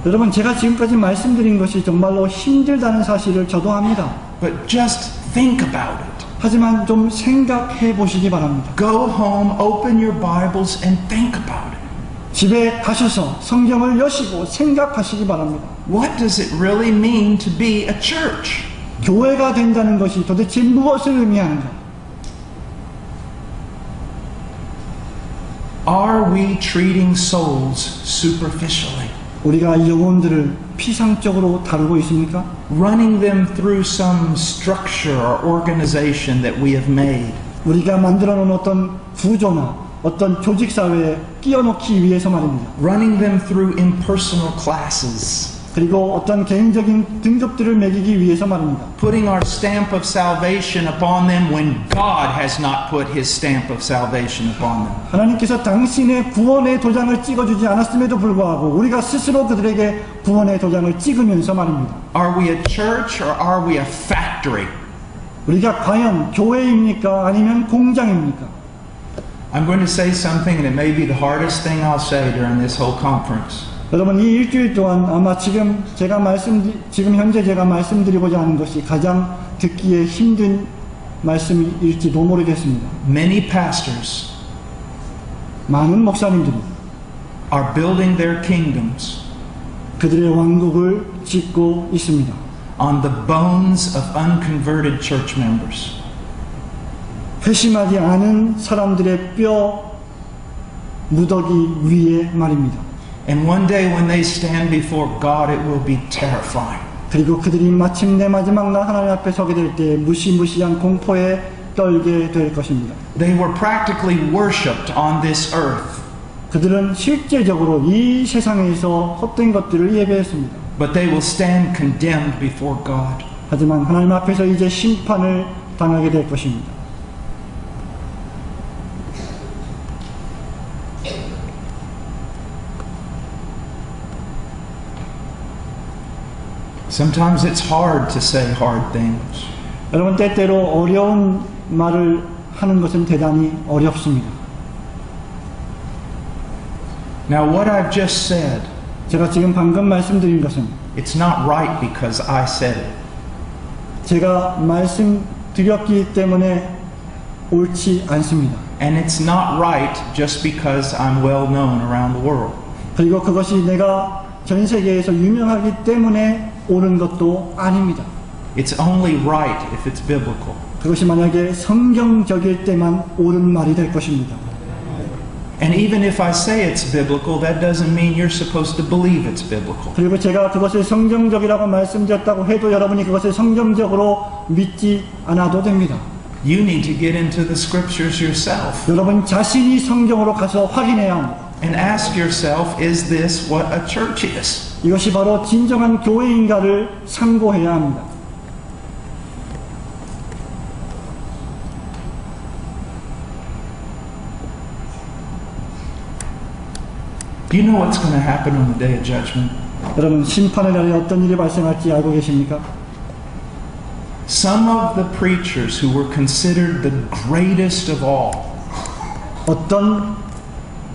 여러분 제가 지금까지 말씀드린 것이 정말로 힘들다는 사실을 저도 압니다. But just think about it. 하지만 좀 생각해 보시기 바랍니다. Go home, open your Bibles and think about it. 집에 가셔서 성경을 여시고 생각하시기 바랍니다. What does it really mean to be a church? 교회가 된다는 것이 도대체 무엇을 의미하는가? Are we treating souls superficially? 우리가 영혼들을 피상적으로 다루고 있습니까? Running them through some structure or organization that we have made? 우리가 만들어 놓은 어떤 구조나 어떤 조직 사회에 끼워넣기 위해서 말입니다. Running them through impersonal classes? 그리고 어떤 개인적인 등급들을 매기기 위해서 말입니다. Putting our stamp of salvation upon them when God has not put His stamp of salvation upon them. 하나님께서 당신의 구원의 도장을 찍어주지 않았음에도 불구하고 우리가 스스로 그들에게 구원의 도장을 찍으면서 말입니다. Are we a church or are we a factory? 우리가 과연 교회입니까? 아니면 공장입니까? I'm going to say something and it may be the hardest thing I'll say during this whole conference. 여러분 이 일주일 동안 아마 지금 현재 제가 말씀드리고자 하는 것이 가장 듣기에 힘든 말씀일지도 모르겠습니다. Many pastors 많은 목사님들이 are building their kingdoms 그들의 왕국을 짓고 있습니다. on the bones of unconverted church members. 회심하지 않은 사람들의 뼈 무더기 위에 말입니다. And one day when they stand before God, it will be terrifying. 그리고 그들이 마침내 마지막 날 하나님 앞에 서게 될 때 무시무시한 공포에 떨게 될 것입니다. They were practically worshipped on this earth. 그들은 실제적으로 이 세상에서 헛된 것들을 예배했습니다. But they will stand condemned before God. 하지만 하나님 앞에서 이제 심판을 당하게 될 것입니다. Sometimes it's hard to say hard things. 여러분 때때로 어려운 말을 하는 것은 대단히 어렵습니다. Now what I've just said, 제가 지금 방금 말씀드린 것은 it's not right because I said it. 제가 말씀드렸기 때문에 옳지 않습니다. And it's not right just because I'm well known around the world. 그리고 그것이 내가 전 세계에서 유명하기 때문에 옳은 것도 아닙니다. It's only right if it's biblical. 그것이 만약에 성경적일 때만 옳은 말이 될 것입니다. And even if I say it's biblical, that doesn't mean you're supposed to believe it's biblical. 그리고 제가 그것을 성경적이라고 말씀드렸다고 해도 여러분이 그것을 성경적으로 믿지 않아도 됩니다. You need to get into the scriptures yourself 여러분 자신이 성경으로 가서 확인해야 합니다. and ask yourself, is this what a church is? 이것이 바로 진정한 교회인가를 상고해야 합니다. Do you know what's going to happen on the day of judgment? 여러분 심판의 날에 어떤 일이 발생할지 알고 계십니까? Some of the preachers who were considered the greatest of all 어떤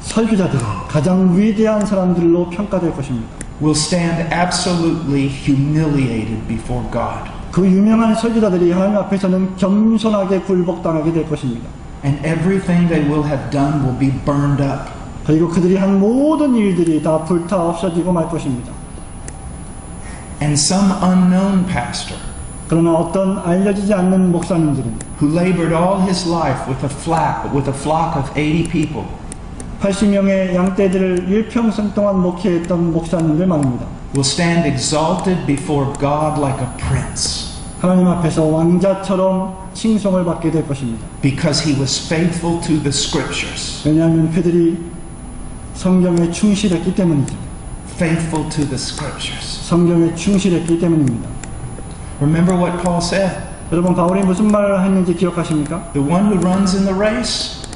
설교자들은 가장 위대한 사람들로 평가될 것입니다. will stand absolutely humiliated before God. 그 유명한 설교자들이 하나님 앞에서는 겸손하게 굴복당하게 될 것입니다. And everything they will have done will be burned up. 그리고 그들이 한 모든 일들이 다 불타 없어지고 말 것입니다. And some unknown pastor 그러나 어떤 알려지지 않는 목사님들은 who labored all his life with a flock of 80 people 80명의 양떼들을 일평생 동안 목회했던 목사님들 말입니다. will stand exalted before God like a prince 하나님 앞에서 왕자처럼 칭송을 받게 될 것입니다. because he was faithful to the scriptures. 왜냐하면 그들이 성경에 충실했기 때문이죠. Faithful to the scriptures. 성경에 충실했기 때문입니다. Remember what Paul said? 여러분 바울이 무슨 말을 했는지 기억하십니까? The one who runs in the race,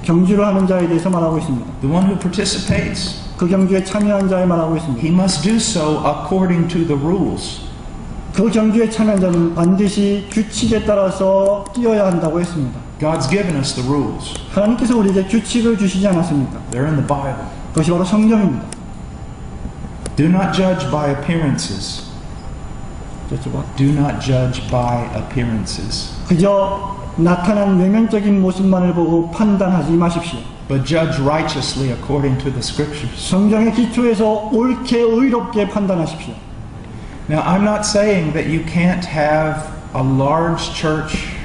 경주를 하는 자에 대해서 말하고 있습니다. the one who participates, 그 경주에 참여한 자에 말하고 있습니다. he must do so according to the rules. 그 경주에 참여한 자는 반드시 규칙에 따라서 뛰어야 한다고 했습니다. God's given us the rules. 하나님께서 우리에게 규칙을 주시지 않았습니까? They're in the Bible. 그것이 바로 성경입니다. Do not judge by appearances. Do not judge by appearances. 그저 나타난 외면적인 모습만을 보고 판단하지 마십시오. But judge righteously according to the scriptures. 성경의 기초에서 옳게 의롭게 판단하십시오. Now, I'm not saying that you can't have a large church.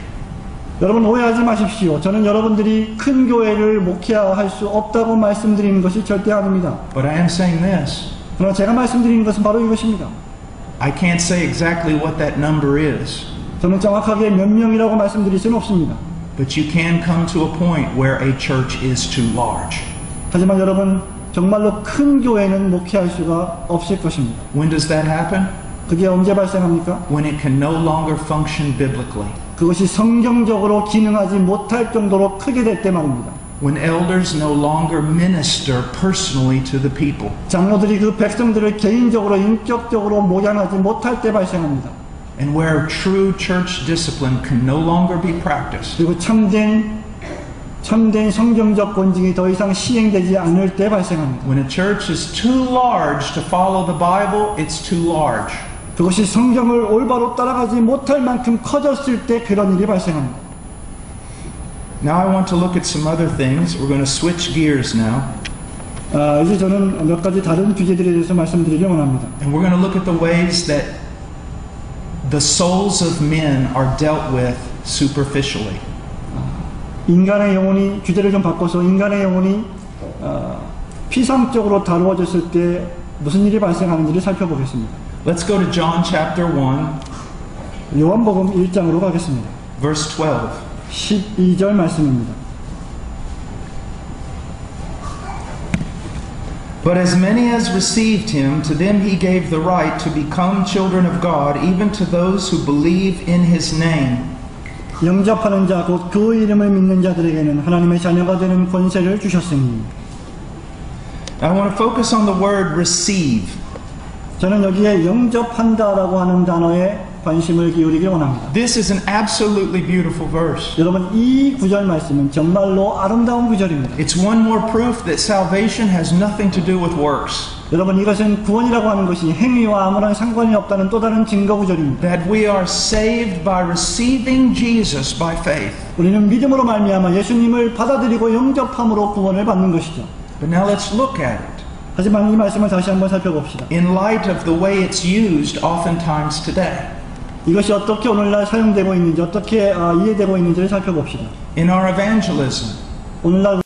여러분 오해하지 마십시오. 저는 여러분들이 큰 교회를 목회할 수 없다고 말씀드리는 것이 절대 아닙니다. But I am saying this. 그러나 제가 말씀드리는 것은 바로 이것입니다. I can't say exactly what that number is. 저는 정확하게 몇 명이라고 말씀드릴 수는 없습니다. But you can come to a point where a church is too large. 하지만 여러분 정말로 큰 교회는 목회할 수가 없을 것입니다. When does that happen? 그게 언제 발생합니까? When it can no longer function biblically. 그것이 성경적으로 기능하지 못할 정도로 크게 될 때 말입니다. When elders no longer minister personally to the people. 장로들이 그 백성들을 개인적으로 인격적으로 목양하지 못할 때 발생합니다. And where true church discipline can no longer be practiced. 그리고 참된 성경적 권징이 더 이상 시행되지 않을 때 발생합니다. When a church is too large to follow the Bible, it's too large. 그것이 성경을 올바로 따라가지 못할 만큼 커졌을 때 그런 일이 발생합니다. Now I want to look at some other things. We're going to switch gears now. 이제 저는 몇 가지 다른 주제들에 대해서 말씀드리려고 합니다. And we're going to look at the ways that the souls of men are dealt with superficially. 인간의 영혼이 주제를 좀 바꿔서 인간의 영혼이 피상적으로 다루어졌을 때 무슨 일이 발생하는지를 살펴보겠습니다. Let's go to John chapter 1, 요한복음 1장으로 가겠습니다. verse 12. 12절 말씀입니다. But as many as received him, to them he gave the right to become children of God, even to those who believe in his name. 영접하는 자 곧 그 이름을 믿는 자들에게는 하나님의 자녀가 되는 권세를 주셨으니. I want to focus on the word receive. 저는 여기에 영접한다라고 하는 단어에 관심을 기울이기 원합니다. This is an absolutely beautiful verse. 여러분 이 구절 말씀은 정말로 아름다운 구절입니다. It's one more proof that salvation has nothing to do with works. 여러분 이것은 구원이라고 하는 것이 행위와 아무런 상관이 없다는 또 다른 증거 구절입니다. That we are saved by receiving Jesus by faith. 우리는 믿음으로 말미암아 예수님을 받아들이고 영접함으로 구원을 받는 것이죠. But now let's look at it. 하지만 이 말씀을 다시 한번 살펴봅시다. in light of the way it's used oftentimes today. 이것이 어떻게 오늘날 사용되고 있는지, 어떻게 이해되고 있는지를 살펴봅시다. In our evangelism, 오늘날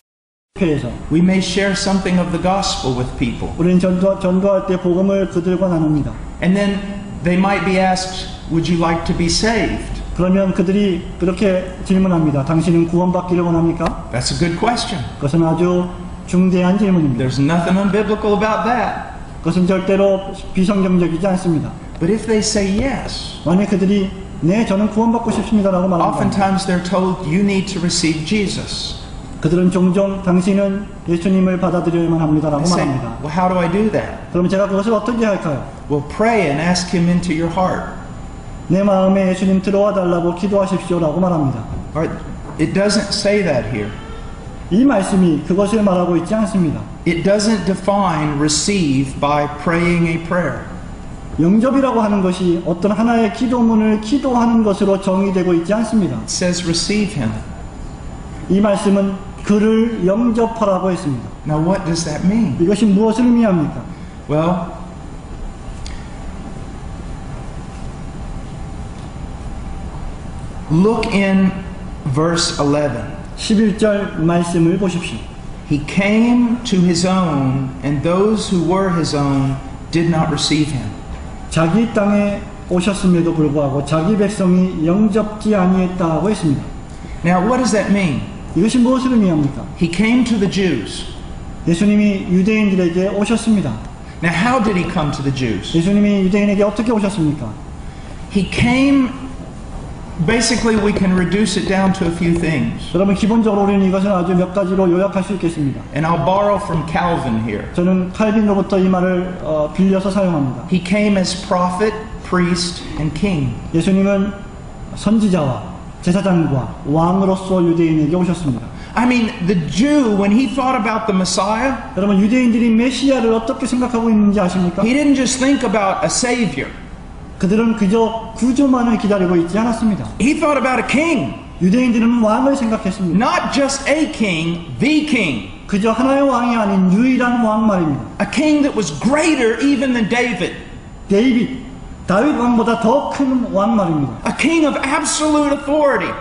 교회에서 we may share something of the gospel with people. 우리는 전도할 때 복음을 그들과 나눕니다. And then they might be asked, would you like to be saved? 그러면 그들이 그렇게 질문합니다. 당신은 구원받기를 원합니까? That's a good question. 그것은 아주 중대한 질문입니다. There's nothing unbiblical about that. 그것은 절대로 비성경적이지 않습니다. But if they say yes, 만약 그들이 네, 저는 구원받고 싶습니다라고 말합니다. oftentimes they're told you need to receive Jesus. 그들은 종종 당신은 예수님을 받아들여야만 I 합니다라고 say, 말합니다. well, how do I do that? 그럼 제가 그것을 어떻게 할까요? Well, pray and ask him into your heart. 내 마음에 예수님 들어와 달라고 기도하십시오라고 말합니다. All right? It doesn't say that here. 이 말씀이 그것을 말하고 있지 않습니다. It doesn't define receive by praying a prayer. 영접이라고 하는 것이 어떤 하나의 기도문을 기도하는 것으로 정의되고 있지 않습니다. It says receive him. 이 말씀은 그를 영접하라고 했습니다. Now what does that mean? 이것이 무엇을 의미합니까? Well, look in verse 11. 11절 말씀을 보십시오. He came to his own, and those who were his own did not receive him. 자기 땅에 오셨음에도 불구하고 자기 백성이 영접지 아니했다고 했습니다. Now what does that mean? 이것이 무엇을 의미합니까? He came to the Jews. 예수님이 유대인들에게 오셨습니다. Now how did he come to the Jews? 예수님이 유대인에게 어떻게 오셨습니까? He came, basically we can reduce it down to a few things. 여러분 기본적으로 우리는 이것을 아주 몇 가지로 요약할 수 있겠습니다. And I'll borrow from Calvin here. 저는 칼빈으로부터 이 말을 빌려서 사용합니다. He came as prophet, priest, and king. 예수님은 선지자와 제사장과 왕으로서 유대인에게 오셨습니다. I mean, the Jew, when he thought about the Messiah, 여러분 유대인들이 메시아를 어떻게 생각하고 있는지 아십니까? he didn't just think about a savior. 그들은 그저 구주만을 기다리고 있지 않았습니다. He thought about a king. 유대인들은 왕을 생각했습니다. Not just a king, the king. 그저 하나의 왕이 아닌 유일한 왕 말입니다. A king that was greater even than David. 다윗 왕보다 더 큰 왕 말입니다. A king of absolute authority.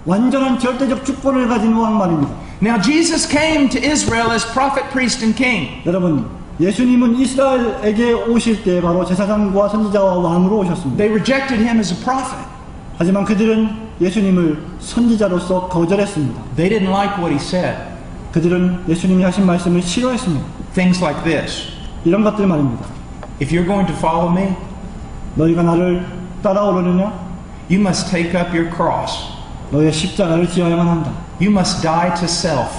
완전한 절대적 주권을 가진 왕 말입니다. Now Jesus came to Israel as prophet, priest, and king. 여러분, 예수님은 이스라엘에게 오실 때 바로 제사장과 선지자와 왕으로 오셨습니다. They rejected him as a prophet. 하지만 그들은 예수님을 선지자로서 거절했습니다. They didn't like what he said. 그들은 예수님이 하신 말씀을 싫어했습니다. Things like this. 이런 것들 말입니다. If you're going to follow me, 너희가 나를 따라오려느냐? you must take up your cross. 너의 십자가를 지어야만 한다. You must die to self.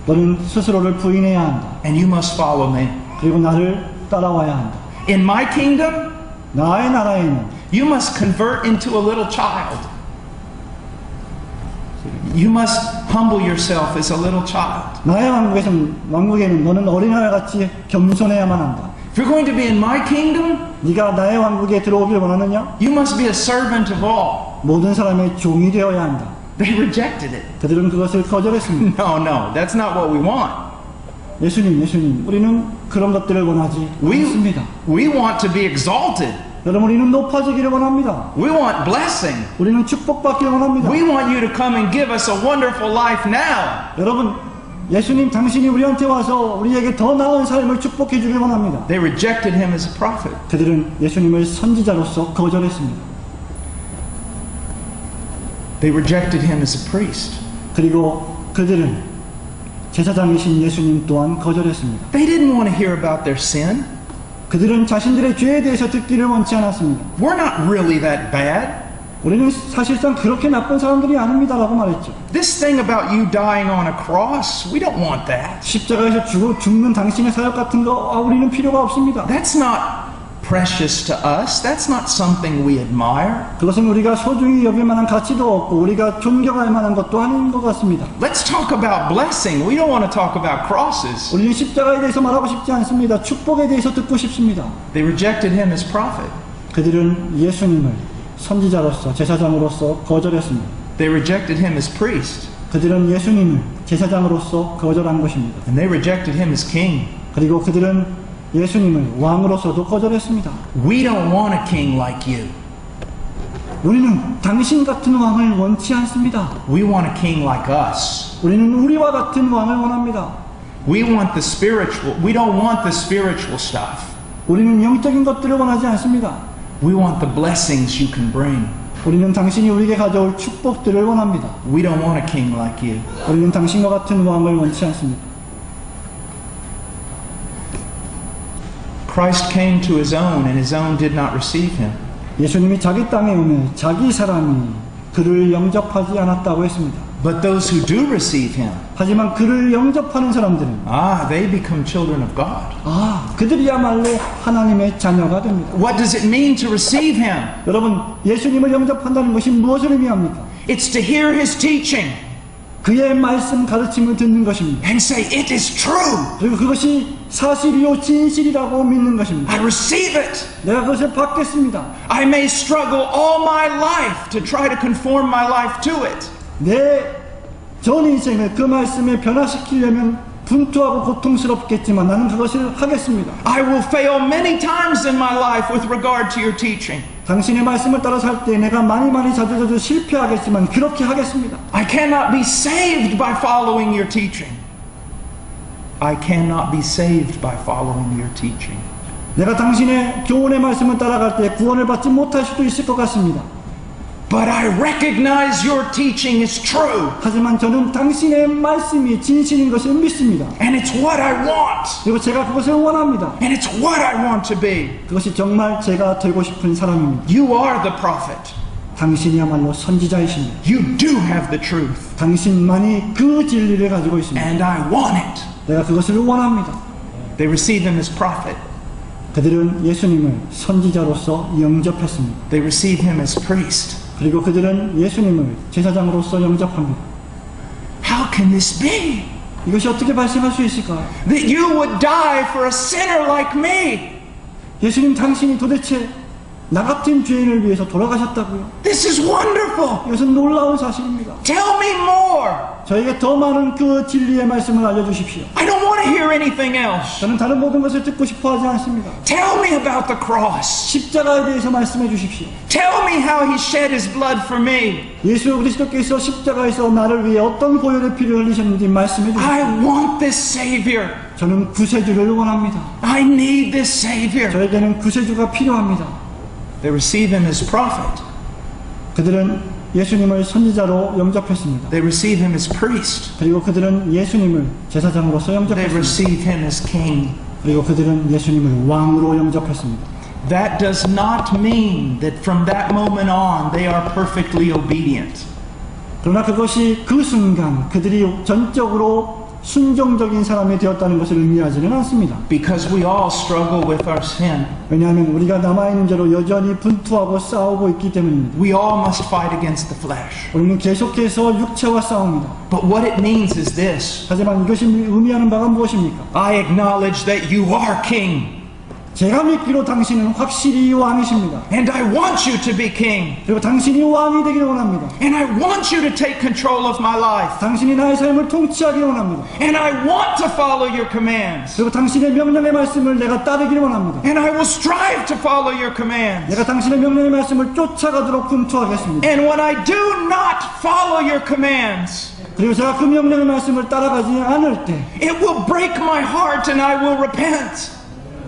너는 스스로를 부인해야 한다. And you must follow me. 그리고 나를 따라와야 한다. In my kingdom, 나의 나라에는 you must convert into a little child. You must humble yourself as a little child. 나의 왕국에는 너는 어린아이 같이 겸손해야만 한다. If you're going to be in my kingdom, 네가 나의 왕국에 들어오길 원하느냐? you must be a servant of all. 모든 사람의 종이 되어야 한다. They rejected it. 그들은 그것을 거절했습니다. No, that's not what we want. 예수님, 우리는 그런 것들을 원하지 않습니다. We want to be exalted. 여러분, 우리는 높아지기를 원합니다. We want blessing. 우리는 축복받기를 원합니다. We want you to come and give us a wonderful life now. 여러분, 예수님 당신이 우리한테 와서 우리에게 더 나은 삶을 축복해 주길 원합니다. They rejected him as a prophet. 그들은 예수님을 선지자로서 거절했습니다. They rejected him as a priest. 그리고 그들은 제사장이신 예수님 또한 거절했습니다. They didn't want to hear about their sin. 그들은 자신들의 죄에 대해서 듣기를 원치 않았습니다. We're not really that bad. 우리는 사실상 그렇게 나쁜 사람들이 아닙니다라고 말했죠. This thing about you dying on a cross, we don't want that. 십자가에서 죽는 당신의 사역 같은 거 우리는 필요가 없습니다. That's not precious to us. That's not something we admire. 그것은 우리가 소중히 여길 만한 가치도 없고 우리가 존경할 만한 것도 아닌 것 같습니다. Let's talk about blessing. We don't want to talk about crosses. 우리는 십자가에 대해서 말하고 싶지 않습니다. 축복에 대해서 듣고 싶습니다. They rejected him as prophet. 그들은 예수님을 선지자로서 제사장으로서 거절했습니다. They rejected him as priest. 그들은 예수님을 제사장으로서 거절한 것입니다. And they rejected him as king. 그리고 그들은 예수님을 왕으로서도 거절했습니다. We don't want a king like you. 우리는 당신 같은 왕을 원치 않습니다. We want a king like us. 우리는 우리와 같은 왕을 원합니다. We want the spiritual. We don't want the spiritual stuff. 우리는 영적인 것들을 원하지 않습니다. We want the blessings you can bring. 우리는 당신이 우리에게 가져올 축복들을 원합니다. We don't want a king like you. 우리는 당신과 같은 왕을 원치 않습니다. Christ came to his own, and his own did not receive him. 예수님이 자기 땅에 오면 자기 사람이 그를 영접하지 않았다고 했습니다. But those who do receive him, 하지만 그를 영접하는 사람들은 they become children of God. 그들이야말로 하나님의 자녀가 됩니다. What does it mean to receive him? 여러분, 예수님을 영접한다는 것이 무엇을 의미합니까? It's to hear his teaching 그의 말씀 가르침을 듣는 것입니다. and say, it is true. 그리고 그것이 사실이요 진실이라고 믿는 것입니다. I receive it. 내가 그것을 받겠습니다. I may struggle all my life to try to conform my life to it. 내 전 인생을 그 말씀에 변화시키려면 분투하고 고통스럽겠지만 나는 그것을 하겠습니다. I will fail many times in my life with regard to your teaching. 당신의 말씀을 따라 살 때 내가 많이 자주 실패하겠지만 그렇게 하겠습니다. I cannot be saved by following your teaching. I cannot be saved by following your teaching. 내가 당신의 교훈의 말씀을 따라갈 때 구원을 받지 못할 수도 있을 것 같습니다. But I recognize your teaching is true. 하지만 저는 당신의 말씀이 진실인 것을 믿습니다. And it's what I want. 그리고 제가 그것을 원합니다. And it's what I want to be. 그것이 정말 제가 되고 싶은 사람입니다. You are the prophet. 당신이야말로 선지자이십니다. You do have the truth. 당신만이 그 진리를 가지고 있습니다. And I want it. 내가 그것을 원합니다. They receive him as prophet. 그들은 예수님을 선지자로서 영접했습니다. They receive him as priest. 그리고 그들은 예수님을 제사장으로서 영접합니다. How can this be? 이것이 어떻게 발생할 수 있을까요? That you would die for a sinner like me. 예수님 당신이 도대체 나 같은 죄인을 위해서 돌아가셨다고요? This is wonderful. 이것은 놀라운 사실입니다. Tell me more. 저에게 더 많은 그 진리의 말씀을 알려주십시오. I don't want to hear anything else. 저는 다른 모든 것을 듣고 싶어 하지 않습니다. Tell me about the cross. 십자가에 대해서 말씀해 주십시오. Tell me how he shed his blood for me. 예수 그리스도께서 십자가에서 나를 위해 어떤 보혈의 피를 흘리셨는지 말씀해 주십시오. I want this Savior. 저는 구세주를 원합니다. I need this Savior. 저에게는 구세주가 필요합니다. They receive him as prophet. 그들은 예수님을 선지자로 영접했습니다. They receive him as priest. 그리고 그들은 예수님을 제사장으로서 They 영접했습니다. receive him as king. 그리고 그들은 예수님을 왕으로 영접했습니다. That does not mean that from that moment on they are perfectly obedient. 그러나 그것이 그 순간 그들이 전적으로 순종적인 사람이 되었다는 것을 의미하지는 않습니다. Because we all struggle with our sin. 왜냐하면 우리가 남아있는 죄로 여전히 분투하고 싸우고 있기 때문입니다. We all must fight against the flesh. 우리는 계속해서 육체와 싸웁니다. But what it means is this. 하지만 이것이 의미하는 바가 무엇입니까? I acknowledge that you are king. 제가 믿기로 당신은 확실히 왕이십니다. And I want you to be king. 그리고 당신이 왕이 되기를 원합니다. And I want you to take control of my life. 당신이 나의 삶을 통치하기를 원합니다. And I want to follow your commands. 그리고 당신의 명령의 말씀을 내가 따르기를 원합니다. And I will strive to follow your commands. 내가 당신의 명령의 말씀을 쫓아가도록 분투하겠습니다. And when I do not follow your commands, 그리고 제가 그 명령의 말씀을 따라가지 않을 때 it will break my heart and I will repent.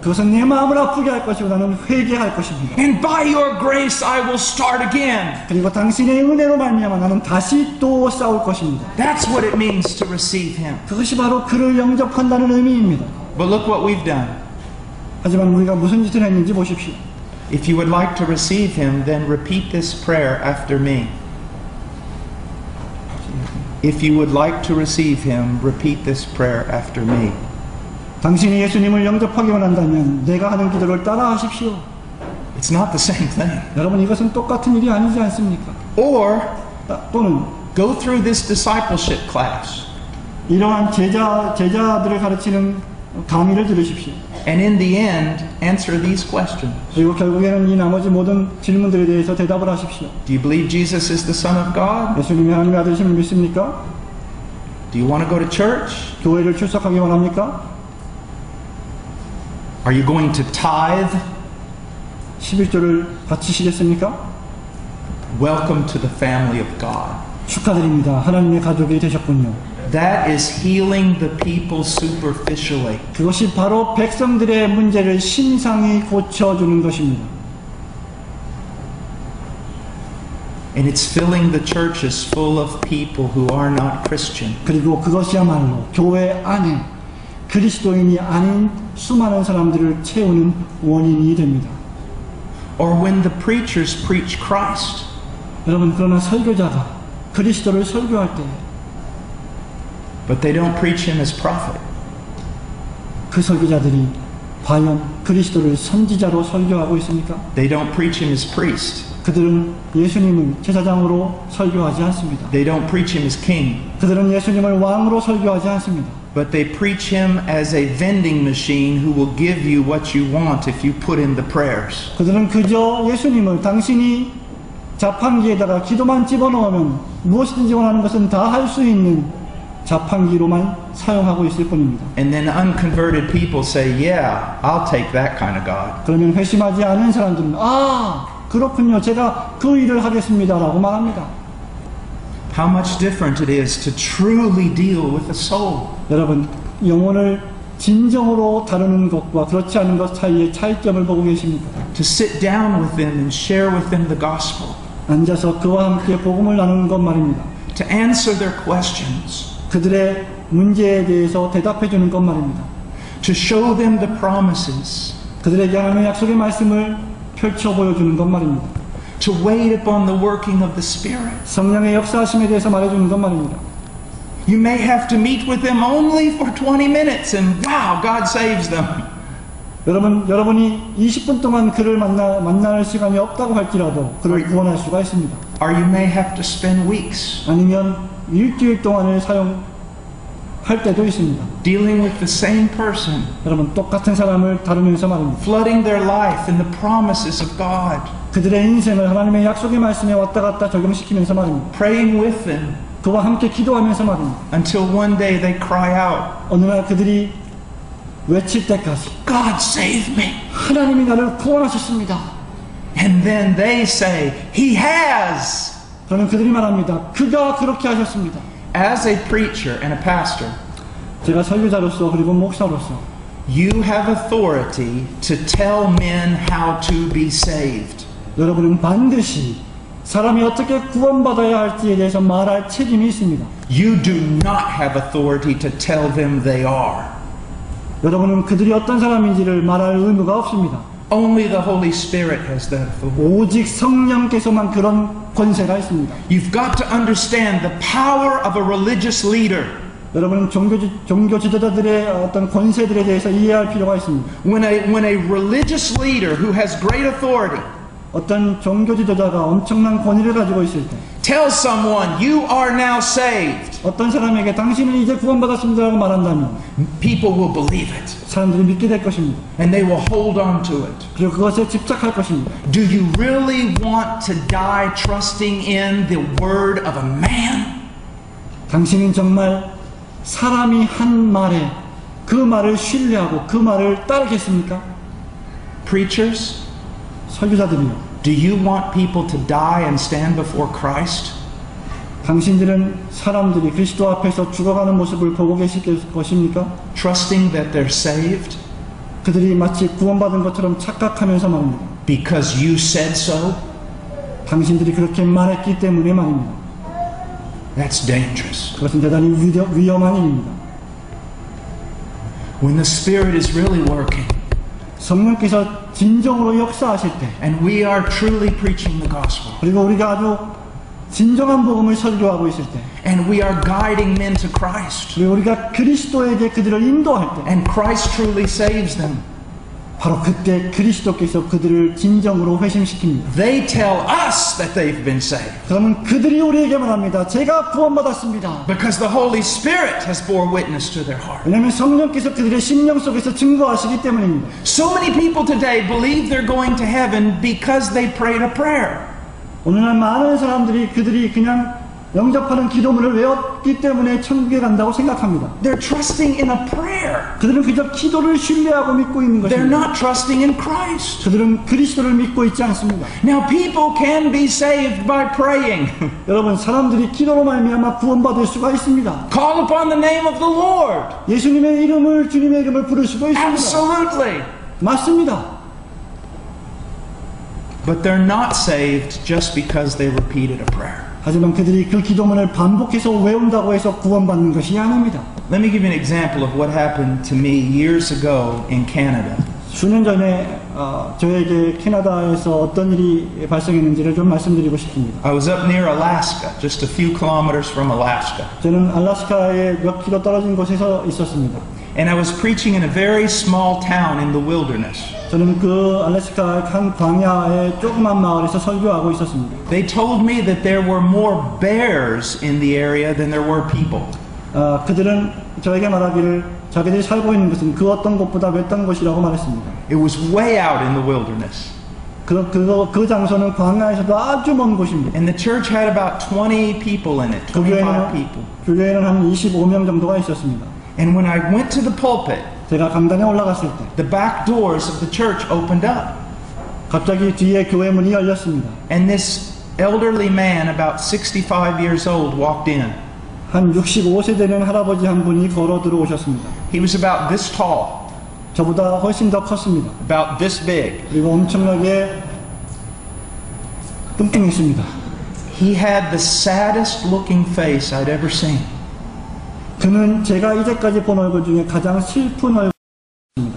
그것은 내 마음을 아프게 할 것이고 나는 회개할 것입니다. And by your grace I will start again. 그리고 당신의 은혜로 말미암아 나는 다시 또 싸울 것입니다. That's what it means to receive him. 그것이 바로 그를 영접한다는 의미입니다. But look what we've done. 하지만 우리가 무슨 짓을 했는지 보십시오. If you would like to receive him, then repeat this prayer after me. If you would like to receive him, repeat this prayer after me. 당신이 예수님을 영접하기 원한다면 내가 하는 기도를 따라하십시오. It's not the same thing. 여러분 이것은 똑같은 일이 아니지 않습니까? Or 또는 go through this discipleship class. 이러한 제자들을 가르치는 강의를 들으십시오. And in the end, answer these questions. 그리고 결국에는 이 나머지 모든 질문들에 대해서 대답을 하십시오. Do you believe Jesus is the Son of God? 예수님이 하나님의 아들이심을 믿습니까? Do you want to go to church? 교회를 출석하기 원합니까? Are you going to tithe? 11조를 바치시겠습니까? Welcome to the family of God. 축하드립니다. 하나님의 가족이 되셨군요. That is healing the people superficially. 그것이 바로 백성들의 문제를 심상히 고쳐주는 것입니다. And it's filling the churches full of people who are not Christian. 그리고 그것이야말로 교회 안에 그리스도인이 아닌 수많은 사람들을 채우는 원인이 됩니다. Or when the preachers preach Christ. 여러분, 그러나 설교자가 그리스도를 설교할 때 But they don't preach him as prophet. 그 설교자들이 과연 그리스도를 선지자로 설교하고 있습니까? They don't preach him as priest. 그들은 예수님을 제사장으로 설교하지 않습니다. They don't preach him as king. 그들은 예수님을 왕으로 설교하지 않습니다. But they preach him as a vending machine who will give you what you want if you put in the prayers. 그들은 그저 예수님을 당신이 자판기에다가 기도만 집어넣으면 무엇이든지 원하는 것은 다 할 수 있는 자판기로만 사용하고 있을 뿐입니다. And then unconverted people say, yeah, I'll take that kind of God. 그러면 회심하지 않은 사람들은 그렇군요. 제가 그 일을 하겠습니다. 라고 말합니다. How much different it is to truly deal with the soul. 여러분, 영혼을 진정으로 다루는 것과 그렇지 않은 것 사이의 차이점을 보고 계십니까? To sit down with them and share with them the gospel. 앉아서 그와 함께 복음을 나누는 것 말입니다. To answer their questions. 그들의 문제에 대해서 대답해 주는 것 말입니다. To show them the promises. 그들에게 하나님의 약속의 말씀을 펼쳐 보여주는 것 말입니다. To wait upon the working of the Spirit. 성령의 역사하심에 대해서 말해주는 것 말입니다. You may have to meet with them only for 20 minutes and wow, God saves them. 여러분이 20분 동안 그를 만날 시간이 없다고 할지라도 그를 구원할 수가 있습니다. Or you may have to spend weeks. 아니면 일주일 동안을 사용할 때도 있습니다. Dealing with the same person. 여러분, 똑같은 사람을 다루면서 말입니다. Flooding their life in the promises of God. 그들의 인생을 하나님의 약속의 말씀에 왔다 갔다 적용시키면서 말입니다. Praying with them. 그와 함께 기도하면서 말입니다. Until one day they cry out. 어느 날 그들이 외칠 때까지 God save me. 하나님이 나를 구원하셨습니다. And then they say, He has. 그러면 그들이 말합니다. 그가 그렇게 하셨습니다. As a preacher and a pastor, 제가 설교자로서 그리고 목사로서 you have authority to tell men how to be saved. 여러분은 반드시 사람이 어떻게 구원받아야 할지에 대해서 말할 책임이 있습니다. You do not have authority to tell them they are. 여러분은 그들이 어떤 사람인지를 말할 의무가 없습니다. Only the Holy Spirit has that authority. 오직 성령께서만 그런 권세가 있습니다. You've got to understand the power of a religious leader. 여러분은 종교 지도자들의 어떤 권세들에 대해서 이해할 필요가 있습니다. When a religious leader who has great authority 어떤 종교 지도자가 엄청난 권위를 가지고 있을 때 tells someone, you are now saved, 어떤 사람에게 당신은 이제 구원받았습니다라고 말한다면 people will believe it. 사람들이 믿게 될 것입니다. And they will hold on to it. 그리고 그것에 집착할 것입니다. Do you really want to die trusting in the word of a man? 당신은 정말 사람이 한 말에 그 말을 신뢰하고 그 말을 따르겠습니까? Preachers, 설교자들이요. do you want people to die and stand before Christ? 당신들은 사람들이 그리스도 앞에서 죽어가는 모습을 보고 계실 것입니까? Trusting that they're saved? 그들이 마치 구원받은 것처럼 착각하면서 말입니다. Because you said so? 당신들이 그렇게 말했기 때문에 말입니다. That's dangerous. 그것은 대단히 위험한 일입니다. When the Spirit is really working, 성령께서 진정으로 역사하실 때 and we are truly preaching the gospel, 그리고 우리가 아주 진정한 복음을 설교하고 있을 때 and we are guiding men to Christ, 그리고 우리가 그리스도에게 그들을 인도할 때 and Christ truly saves them, 바로 그때 그리스도께서 그들을 진정으로 회심시킵니다. they tell us that they've been saved. 그러면 그들이 우리에게 말합니다. 제가 구원받았습니다. Because the Holy Spirit has bore witness to their heart. 왜냐하면 성령께서 그들의 심령 속에서 증거하시기 때문입니다. So many people today believe they're going to heaven because they prayed a prayer. 오늘날 많은 사람들이 그들이 그냥 영접하는 기도문을 외웠기 때문에 천국에 간다고 생각합니다. They're trusting in a prayer. 그들은 그저 기도를 신뢰하고 믿고 있는 They're 것입니다. not trusting in Christ. 그들은 그리스도를 믿고 있지 않습니다. Now, people can be saved by praying. 여러분, 사람들이 기도로 말미암아 구원받을 수가 있습니다. Call upon the name of the Lord. 예수님의 이름을, 주님의 이름을 부를 수도 있습니다. Absolutely. 맞습니다. But they're not saved just because they repeated a prayer. 하지만 그들이 그 기도문을 반복해서 외운다고 해서 구원받는 것이 아닙니다. Let me give you an example of what happened to me years ago in Canada. 수년 전에 저에게 캐나다에서 어떤 일이 발생했는지를 좀 말씀드리고 싶습니다. I was up near Alaska, just a few kilometers from Alaska. 저는 알래스카의 몇 킬로 떨어진 곳에서 있었습니다. And I was preaching in a very small town in the wilderness. 저는 그 알래스카 한 광야의 조그만 마을에서 설교하고 있었습니다. They told me that there were more bears in the area than there were people. 그들은 저에게 말하기를 자기들이 살고 있는 것은 그 어떤 곳보다 외딴 곳이라고 말했습니다. It was way out in the wilderness. 그 장소는 광야에서도 아주 먼 곳입니다. And the church had about 20 people in it, 25 people. 교회에는 한 25명 정도가 있었습니다. And when I went to the pulpit, 제가 강단에 올라갔을 때 the back doors of the church opened up. 갑자기 뒤에 교회 문이 열렸습니다. And this elderly man, about 65 years old, walked in. 한 65세 되는 할아버지 한 분이 걸어 들어오셨습니다. He was about this tall, 저보다 훨씬 더 컸습니다. about this big. 그리고 엄청나게 뚱뚱했습니다. He had the saddest looking face I'd ever seen. 그는 제가 이제까지 본 얼굴 중에 가장 슬픈 얼굴입니다.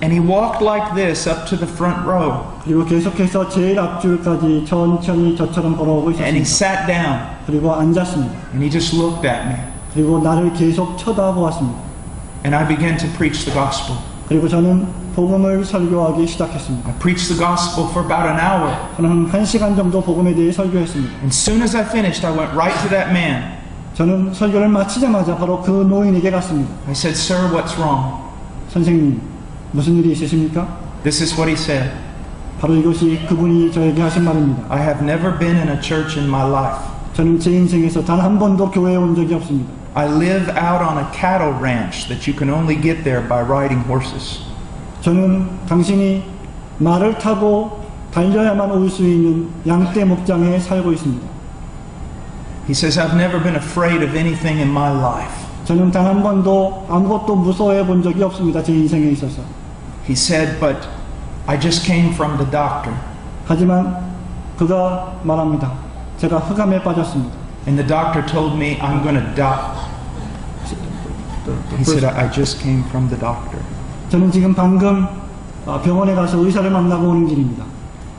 And he walked like this up to the front row. 그리고 계속해서 제일 앞줄까지 천천히 저처럼 걸어오고 And he 있었습니다. sat down 그리고 앉았습니다. and he just looked at me. 그리고 나를 계속 쳐다보았습니다. And I began to preach the gospel. 그리고 저는 복음을 설교하기 시작했습니다. I preached the gospel for about an hour. 저는 1시간 정도 복음에 대해 설교했습니다. And as soon as I finished, I went right to that man. 저는 설교를 마치자마자 바로 그 노인에게 갔습니다. I said, "Sir, what's wrong?" 선생님, 무슨 일이 있으십니까? This is what he said. 바로 이것이 그분이 저에게 하신 말입니다. I have never been in a church in my life. 저는 제 인생에서 단 한 번도 교회에 온 적이 없습니다. I live out on a cattle ranch that you can only get there by riding horses. 저는 당신이 말을 타고 달려야만 올 수 있는 양떼 목장에 살고 있습니다. He says, "I've never been afraid of anything in my life." 저는 단 한 번도 아무것도 무서워해 본 적이 없습니다. 제 인생에 있어서. He said, "But I just came from the doctor." 하지만 그가 말합니다. 제가 흑암에 빠졌습니다. And the doctor told me I'm going to die. He said, I just came from the doctor. 저는 지금 방금 병원에 가서 의사를 만나고 오는 길입니다.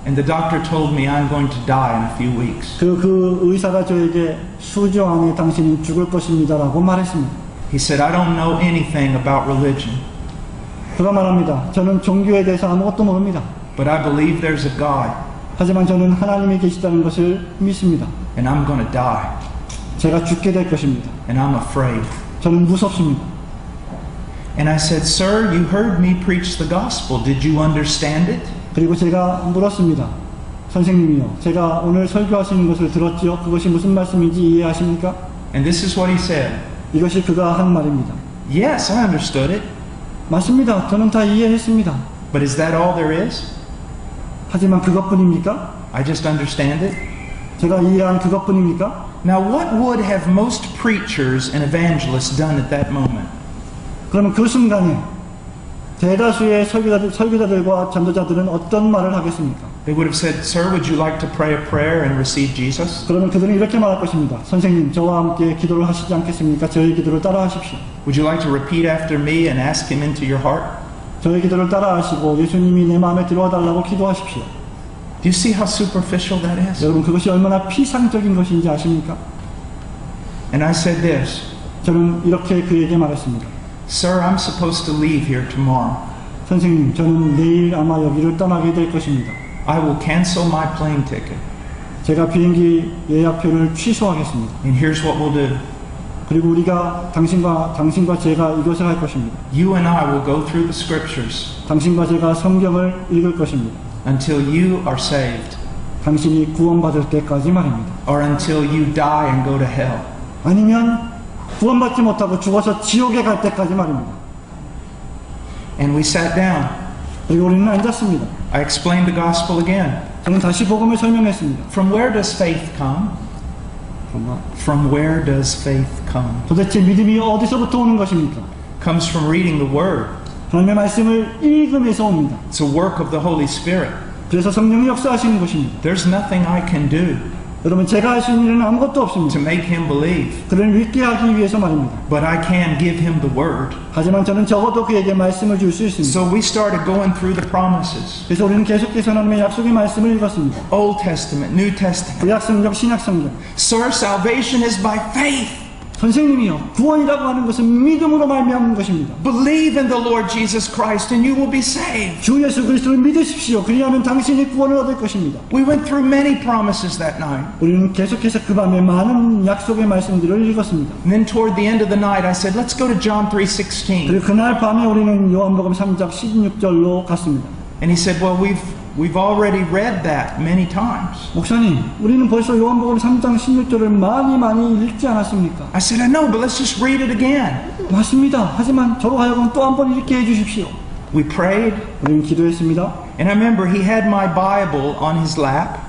And the doctor told me I'm going to die in a few weeks. 그 의사가 저에게 수주 안에 당신은 죽을 것입니다라고 말했습니다. He said, I don't know anything about religion, 그가 말합니다. 저는 종교에 대해서 아무것도 모릅니다. but I believe there's a God, 하지만 저는 하나님이 계시다는 것을 믿습니다. and I'm going to die, 제가 죽게 될 것입니다. and I'm afraid. 저는 무섭습니다. And I said, Sir, you heard me preach the gospel. Did you understand it? 그리고 제가 물었습니다. 선생님이요, 제가 오늘 설교하시는 것을 들었지요? 그것이 무슨 말씀인지 이해하십니까? And this is what he said. 이것이 그가 한 말입니다. Yes, I understood it. 맞습니다. 저는 다 이해했습니다. But is that all there is? 하지만 그것뿐입니까? I just understand it? 제가 이해한 그것뿐입니까? Now, what would have most preachers and evangelists done at that moment? 그러면 그 순간에 대다수의 설교자들과 전도자들은 어떤 말을 하겠습니까? They would have said, Sir, would you like to pray a prayer and receive Jesus? 그러면 그들은 이렇게 말할 것입니다. 선생님, 저와 함께 기도를 하시지 않겠습니까? 저의 기도를 따라하십시오. Would you like to repeat after me and ask him into your heart? 저의 기도를 따라하시고 예수님이 내 마음에 들어와 달라고 기도하십시오. Do you see how superficial that is? 여러분, 그것이 얼마나 피상적인 것인지 아십니까? And I said this, 저는 이렇게 그에게 말했습니다. Sir, I'm supposed to leave here tomorrow. 선생님, 저는 내일 아마 여기를 떠나게 될 것입니다. I will cancel my plane ticket. 제가 비행기 예약표를 취소하겠습니다. And here's what we'll do. 그리고 우리가 당신과 제가 이것을 할 것입니다. You and I will go through the scriptures 당신과 제가 성경을 읽을 것입니다. until you are saved, 당신이 구원받을 때까지 말입니다. or until you die and go to hell. 아니면 구원받지 못하고 죽어서 지옥에 갈 때까지 말입니다. And we sat down. 그리고 우리는 앉았습니다. I explained the gospel again. 저는 다시 복음을 설명했습니다. From where does faith come? From where does faith come? 도대체 믿음이 어디서부터 오는 것입니까? Comes from reading the Word. 하나님의 말씀을 읽으면서 옵니다. It's a work of the Holy Spirit. 그래서 성령이 역사하시는 것입니다. There's nothing I can do 여러분, 제가 할 수 있는 일은 아무것도 없습니다. to make him believe, 그를 믿게 하기 위해서 말입니다. but I can give him the Word. 하지만 저는 적어도 그에게 말씀을 줄 수 있습니다. So we started going through the promises. 그래서 우리는 계속해서 하나님의 약속의 말씀을 읽었습니다. Old Testament, New Testament. 구약성경, 신약성경. Sir, salvation is by faith. 선생님이요, 구원이라고 하는 것은 믿음으로 말미암는 것입니다. Believe in the Lord Jesus Christ and you will be saved. 주 예수 그리스도를 믿으십시오. 그리하면 당신이 구원을 얻을 것입니다. We went through many promises that night. 우리는 계속해서 그 밤에 많은 약속의 말씀들을 읽었습니다. And then toward the end of the night I said, let's go to John 3:16. 그리고 그날 밤에 우리는 요한복음 3장 16절로 갔습니다. And he said, well, we've already read that many times. 목사님, 우리는 벌써 요한복음 3장 16절을 많이 읽지 않았습니까? I said, I know, but let's just read it again. 맞습니다. 하지만 저로 하여금 또 한 번 읽게 해주십시오. We prayed. 우리는 기도했습니다. And I remember he had my Bible on his lap.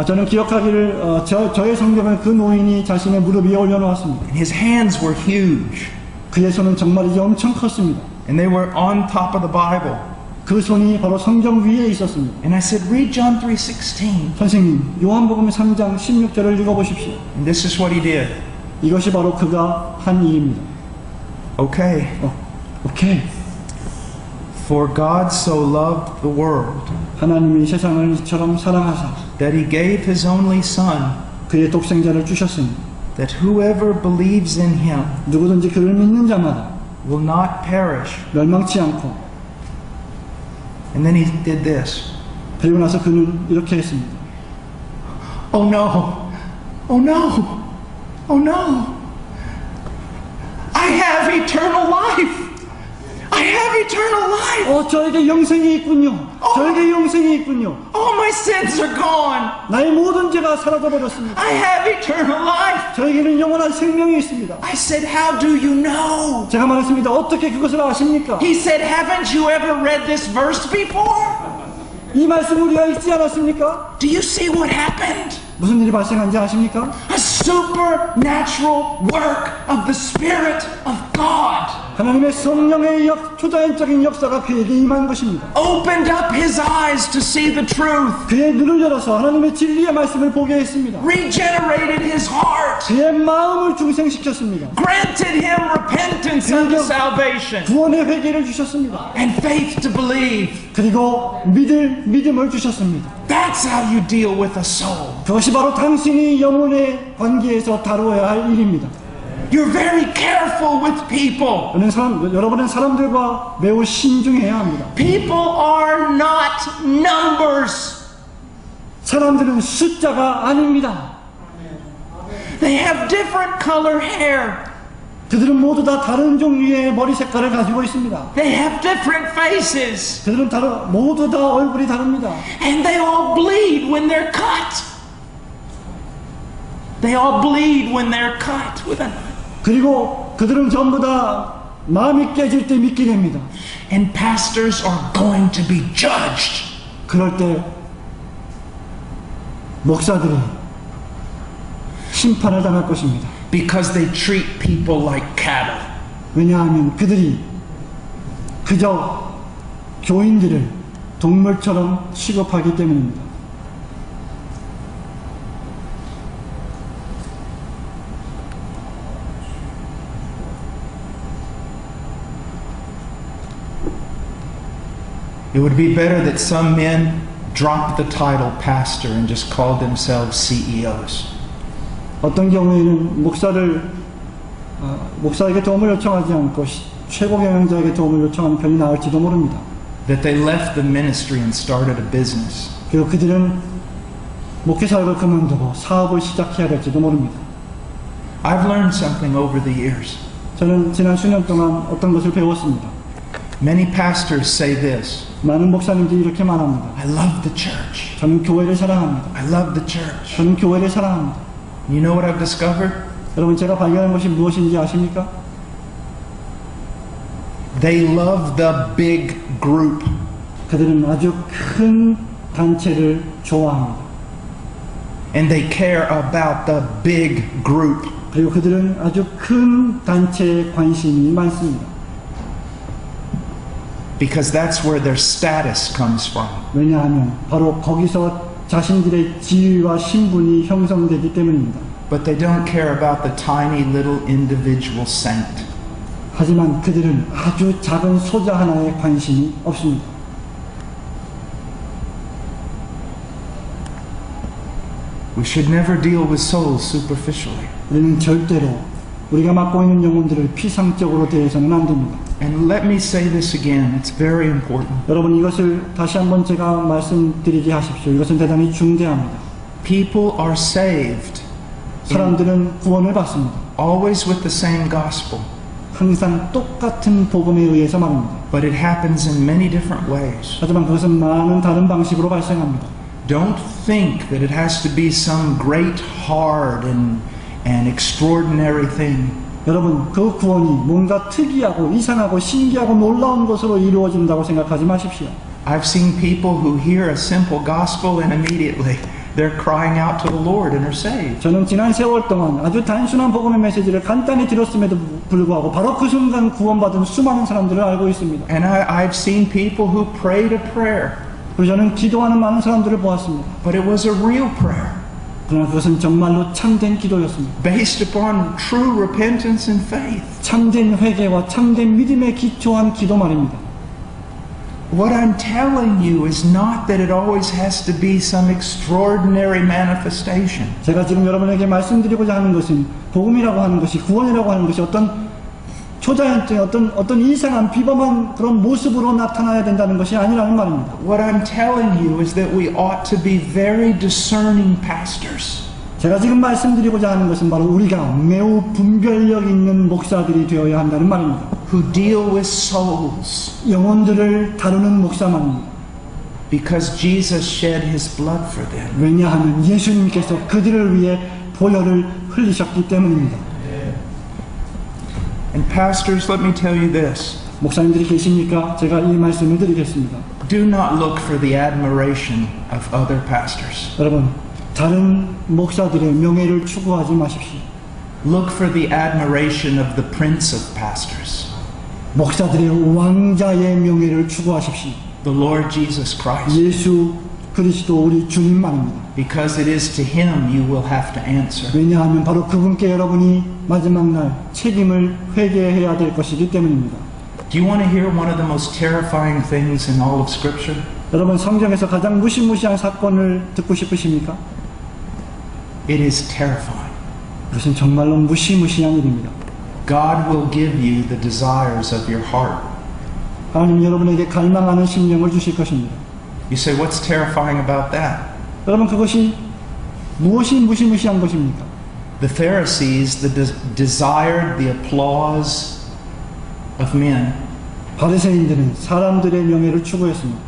저는 기억하기를 저의 성경을 그 노인이 자신의 무릎 위에 올려놓았습니다. And his hands were huge. 그의 손은 정말 이제 엄청 컸습니다. And they were on top of the Bible. 그 손이 바로 성경 위에 있었습니다. And I said, read John 3:16. 선생님, 요한복음 3장 16절을 읽어보십시오. And this is what he did. 이것이 바로 그가 한 일입니다. Okay. 오케이. For God so loved the world 하나님이 세상을 이처럼 사랑하사 that he gave his only Son, 그의 독생자를 주셨으니 that whoever believes in him 누구든지 그를 믿는 자마다 will not perish. 멸망치 않고. And then he did this. 그리고 나서 그는 이렇게 했습니다. Oh no. Oh no. Oh no. I have eternal life. I have eternal life. 저에게 영생이 있군요. 저에게 영생이 있군요. All my sins are gone. 나의 모든 죄가 사라져 버렸습니다. I have eternal life. 저에게는 영원한 생명이 있습니다. I said, how do you know? 제가 말했습니다. 어떻게 그것을 아십니까? He said, haven't you ever read this verse before? 이 말씀을 우리가 읽지 않았습니까? Do you see what happened? 무슨 일이 발생한지 아십니까? A supernatural work of the Spirit of God 하나님의 성령의 초자연적인 역사가 그에게 임한 것입니다. opened up his eyes to see the truth, 그의 눈을 열어서 하나님의 진리의 말씀을 보게 했습니다. regenerated his heart, 그의 마음을 중생시켰습니다. granted him repentance unto salvation, 구원의 회개를 주셨습니다. and faith to believe. 그리고 믿음을 주셨습니다. That's how you deal with a soul. 그것이 바로 당신이 영혼의 관계에서 다루어야 할 일입니다. You're very careful with people. 여러분은 사람들과 매우 신중해야 합니다. People are not numbers. 사람들은 숫자가 아닙니다. They have different color hair. 그들은 모두 다 다른 종류의 머리 색깔을 가지고 있습니다. They have different faces. 그들은 모두 다 얼굴이 다릅니다. And they all bleed when they're cut. They all bleed when they're cut with a knife. 그리고 그들은 전부 다 마음이 깨질 때 믿게 됩니다. And pastors are going to be judged. 그럴 때 목사들이 심판을 당할 것입니다. Because they treat people like cattle. 왜냐하면 그들이 그저 교인들을 동물처럼 취급하기 때문입니다. It would be better that some men dropped the title pastor and just called themselves CEOs. 어떤 경우에는 목사에게 도움을 요청하지 않고 최고 경영자에게 도움을 요청하는 편이 나을지도 모릅니다. That they left the ministry and started a business. 그리고 그들은 목회 사역을 그만두고 사업을 시작해야 될지도 모릅니다. I've learned something over the years. 저는 지난 수년 동안 어떤 것을 배웠습니다. Many pastors say this. 많은 목사님들이 이렇게 말합니다. I love the church. 저는 교회를 사랑합니다. I love the church. 저는 교회를 사랑합니다. You know what I've discovered? 여러분 제가 발견한 것이 무엇인지 아십니까? They love the big group. 그들은 아주 큰 단체를 좋아합니다. And they care about the big group. 그리고 그들은 아주 큰 단체에 관심이 많습니다. Because that's where their status comes from. 왜냐하면 바로 거기서 자신들의 지위와 신분이 형성되기 때문입니다. But they don't care about the tiny little individual saint. 하지만 그들은 아주 작은 소자 하나에 관심이 없습니다. We should never deal with souls superficially. 우리는 절대로 우리가 맡고 있는 영혼들을 피상적으로 대해서는 안 됩니다. And let me say this again, it's very important. 여러분 이것을 다시 한번 제가 말씀드리게 하십시오. 이것은 대단히 중대합니다. People are saved 사람들은 구원을 받습니다. always with the same gospel, 항상 똑같은 복음에 의해서 말입니다. but it happens in many different ways. 하지만 그것은 많은 다른 방식으로 발생합니다. Don't think that it has to be some great, hard, and extraordinary thing. 여러분 그 구원이 뭔가 특이하고 이상하고 신기하고 놀라운 것으로 이루어진다고 생각하지 마십시오. I've seen people who hear a simple gospel and immediately they're crying out to the Lord and are saved. 저는 지난 세월 동안 아주 단순한 복음의 메시지를 간단히 들었음에도 불구하고 바로 그 순간 구원받은 수많은 사람들을 알고 있습니다. And I've seen people who prayed a prayer, 그리고 저는 기도하는 많은 사람들을 보았습니다. but it was a real prayer, 그러나 그것은 정말로 참된 기도였습니다. based upon true repentance and faith. 참된 회개와 참된 믿음에 기초한 기도 말입니다. What I'm telling you is not that it always has to be some extraordinary manifestation. 제가 지금 여러분에게 말씀드리고자 하는 것은 복음이라고 하는 것이 구원이라고 하는 것이 어떤 초자연적인 어떤 이상한 비범한 그런 모습으로 나타나야 된다는 것이 아니라는 말입니다. What I'm telling you is that we ought to be very discerning pastors. 제가 지금 말씀드리고자 하는 것은 바로 우리가 매우 분별력 있는 목사들이 되어야 한다는 말입니다. Who deal with souls. 영혼들을 다루는 목사만입니다. Because Jesus shed his blood for them. 왜냐하면 예수님께서 그들을 위해 보혈을 흘리셨기 때문입니다. And pastors, let me tell you this. 목사님들이 계십니까? 제가 이 말씀을 드리겠습니다. Do not look for the admiration of other pastors. 여러분, 다른 목사들의 명예를 추구하지 마십시오. Look for the admiration of the Prince of Pastors. 목사들의 왕자의 명예를 추구하십시오. The Lord Jesus Christ. 예수 그리스도 우리 주님 말입니다. Because it is to him you will have to answer. 왜냐하면 바로 그분께 여러분이 마지막 날 책임을 회개해야 될 것이기 때문입니다. Do you want to hear one of the most terrifying things in all of Scripture? 여러분 성경에서 가장 무시무시한 사건을 듣고 싶으십니까? It is terrifying. 그것은 정말로 무시무시한 일입니다. God will give you the desires of your heart. 하나님 여러분에게 갈망하는 심령을 주실 것입니다. You say, what's terrifying about that? 여러분 그것이 무엇이 무시무시한 것입니까? The Pharisees desired the applause of men. 바리새인들은 사람들의 명예를 추구했습니다.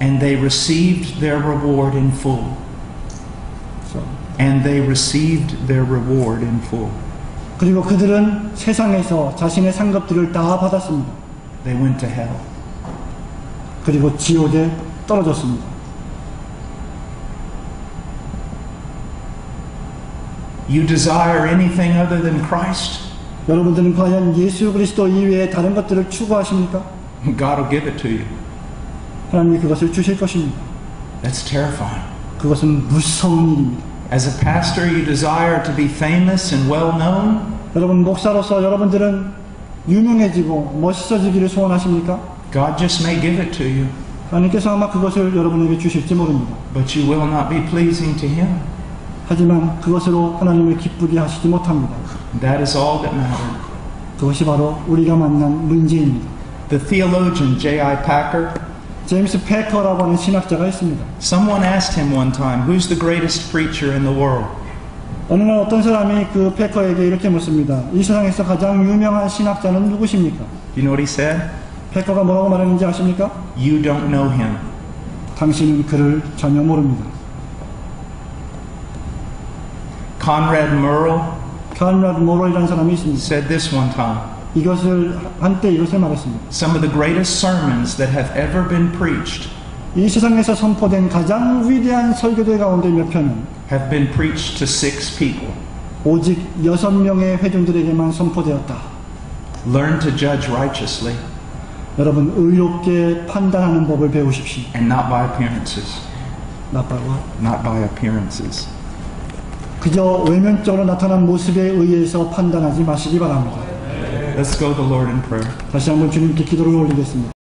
And they received their reward in full. And they received their reward in full. 그리고 그들은 세상에서 자신의 상급들을 다 받았습니다. They went to hell. 그리고 지옥에 떨어졌습니다. You desire anything other than Christ? 여러분들은 과연 예수 그리스도 이외에 다른 것들을 추구하십니까? God will give it to you. 하나님이 그것을 주실 것입니다. That's terrifying. 그것은 무서운 일입니다. As a pastor, you desire to be famous and well known? 여러분 목사로서 여러분들은 유명해지고 멋있어지기를 소원하십니까? God just may give it to you, 하나님께서 아마 그것을 여러분에게 주실지 모릅니다. but you will not be pleasing to Him. 하지만 그것으로 하나님을 기쁘게 하시지 못합니다. That is all that mattered. 그것이 바로 우리가 만난 문제입니다. The theologian J.I. Packer, 제임스 패커라고 하는 신학자가 있습니다. someone asked him one time, who's the greatest preacher in the world? 어느 날 어떤 사람이 그 패커에게 이렇게 묻습니다. 이 세상에서 가장 유명한 신학자는 누구십니까? You know what he said? 패커가 뭐라고 말했는지 아십니까? You don't know him. 당신은 그를 전혀 모릅니다. Conrad Murrell 카를라드 모로이라는 사람이 있습니다. said this one time. 한때 이것을 말했습니다. Some of the greatest sermons that have ever been preached 이 세상에서 선포된 가장 위대한 설교들 가운데 몇 편은 have been preached to 6 people. 오직 6명의 회중들에게만 선포되었다. Learn to judge righteously 여러분, 의롭게 판단하는 법을 배우십시오. and not by appearances. 나빠고 Not by appearances. 그저 외면적으로 나타난 모습에 의해서 판단하지 마시기 바랍니다. Let's go to the Lord in prayer. 다시 한번 주님께 기도를 올리겠습니다.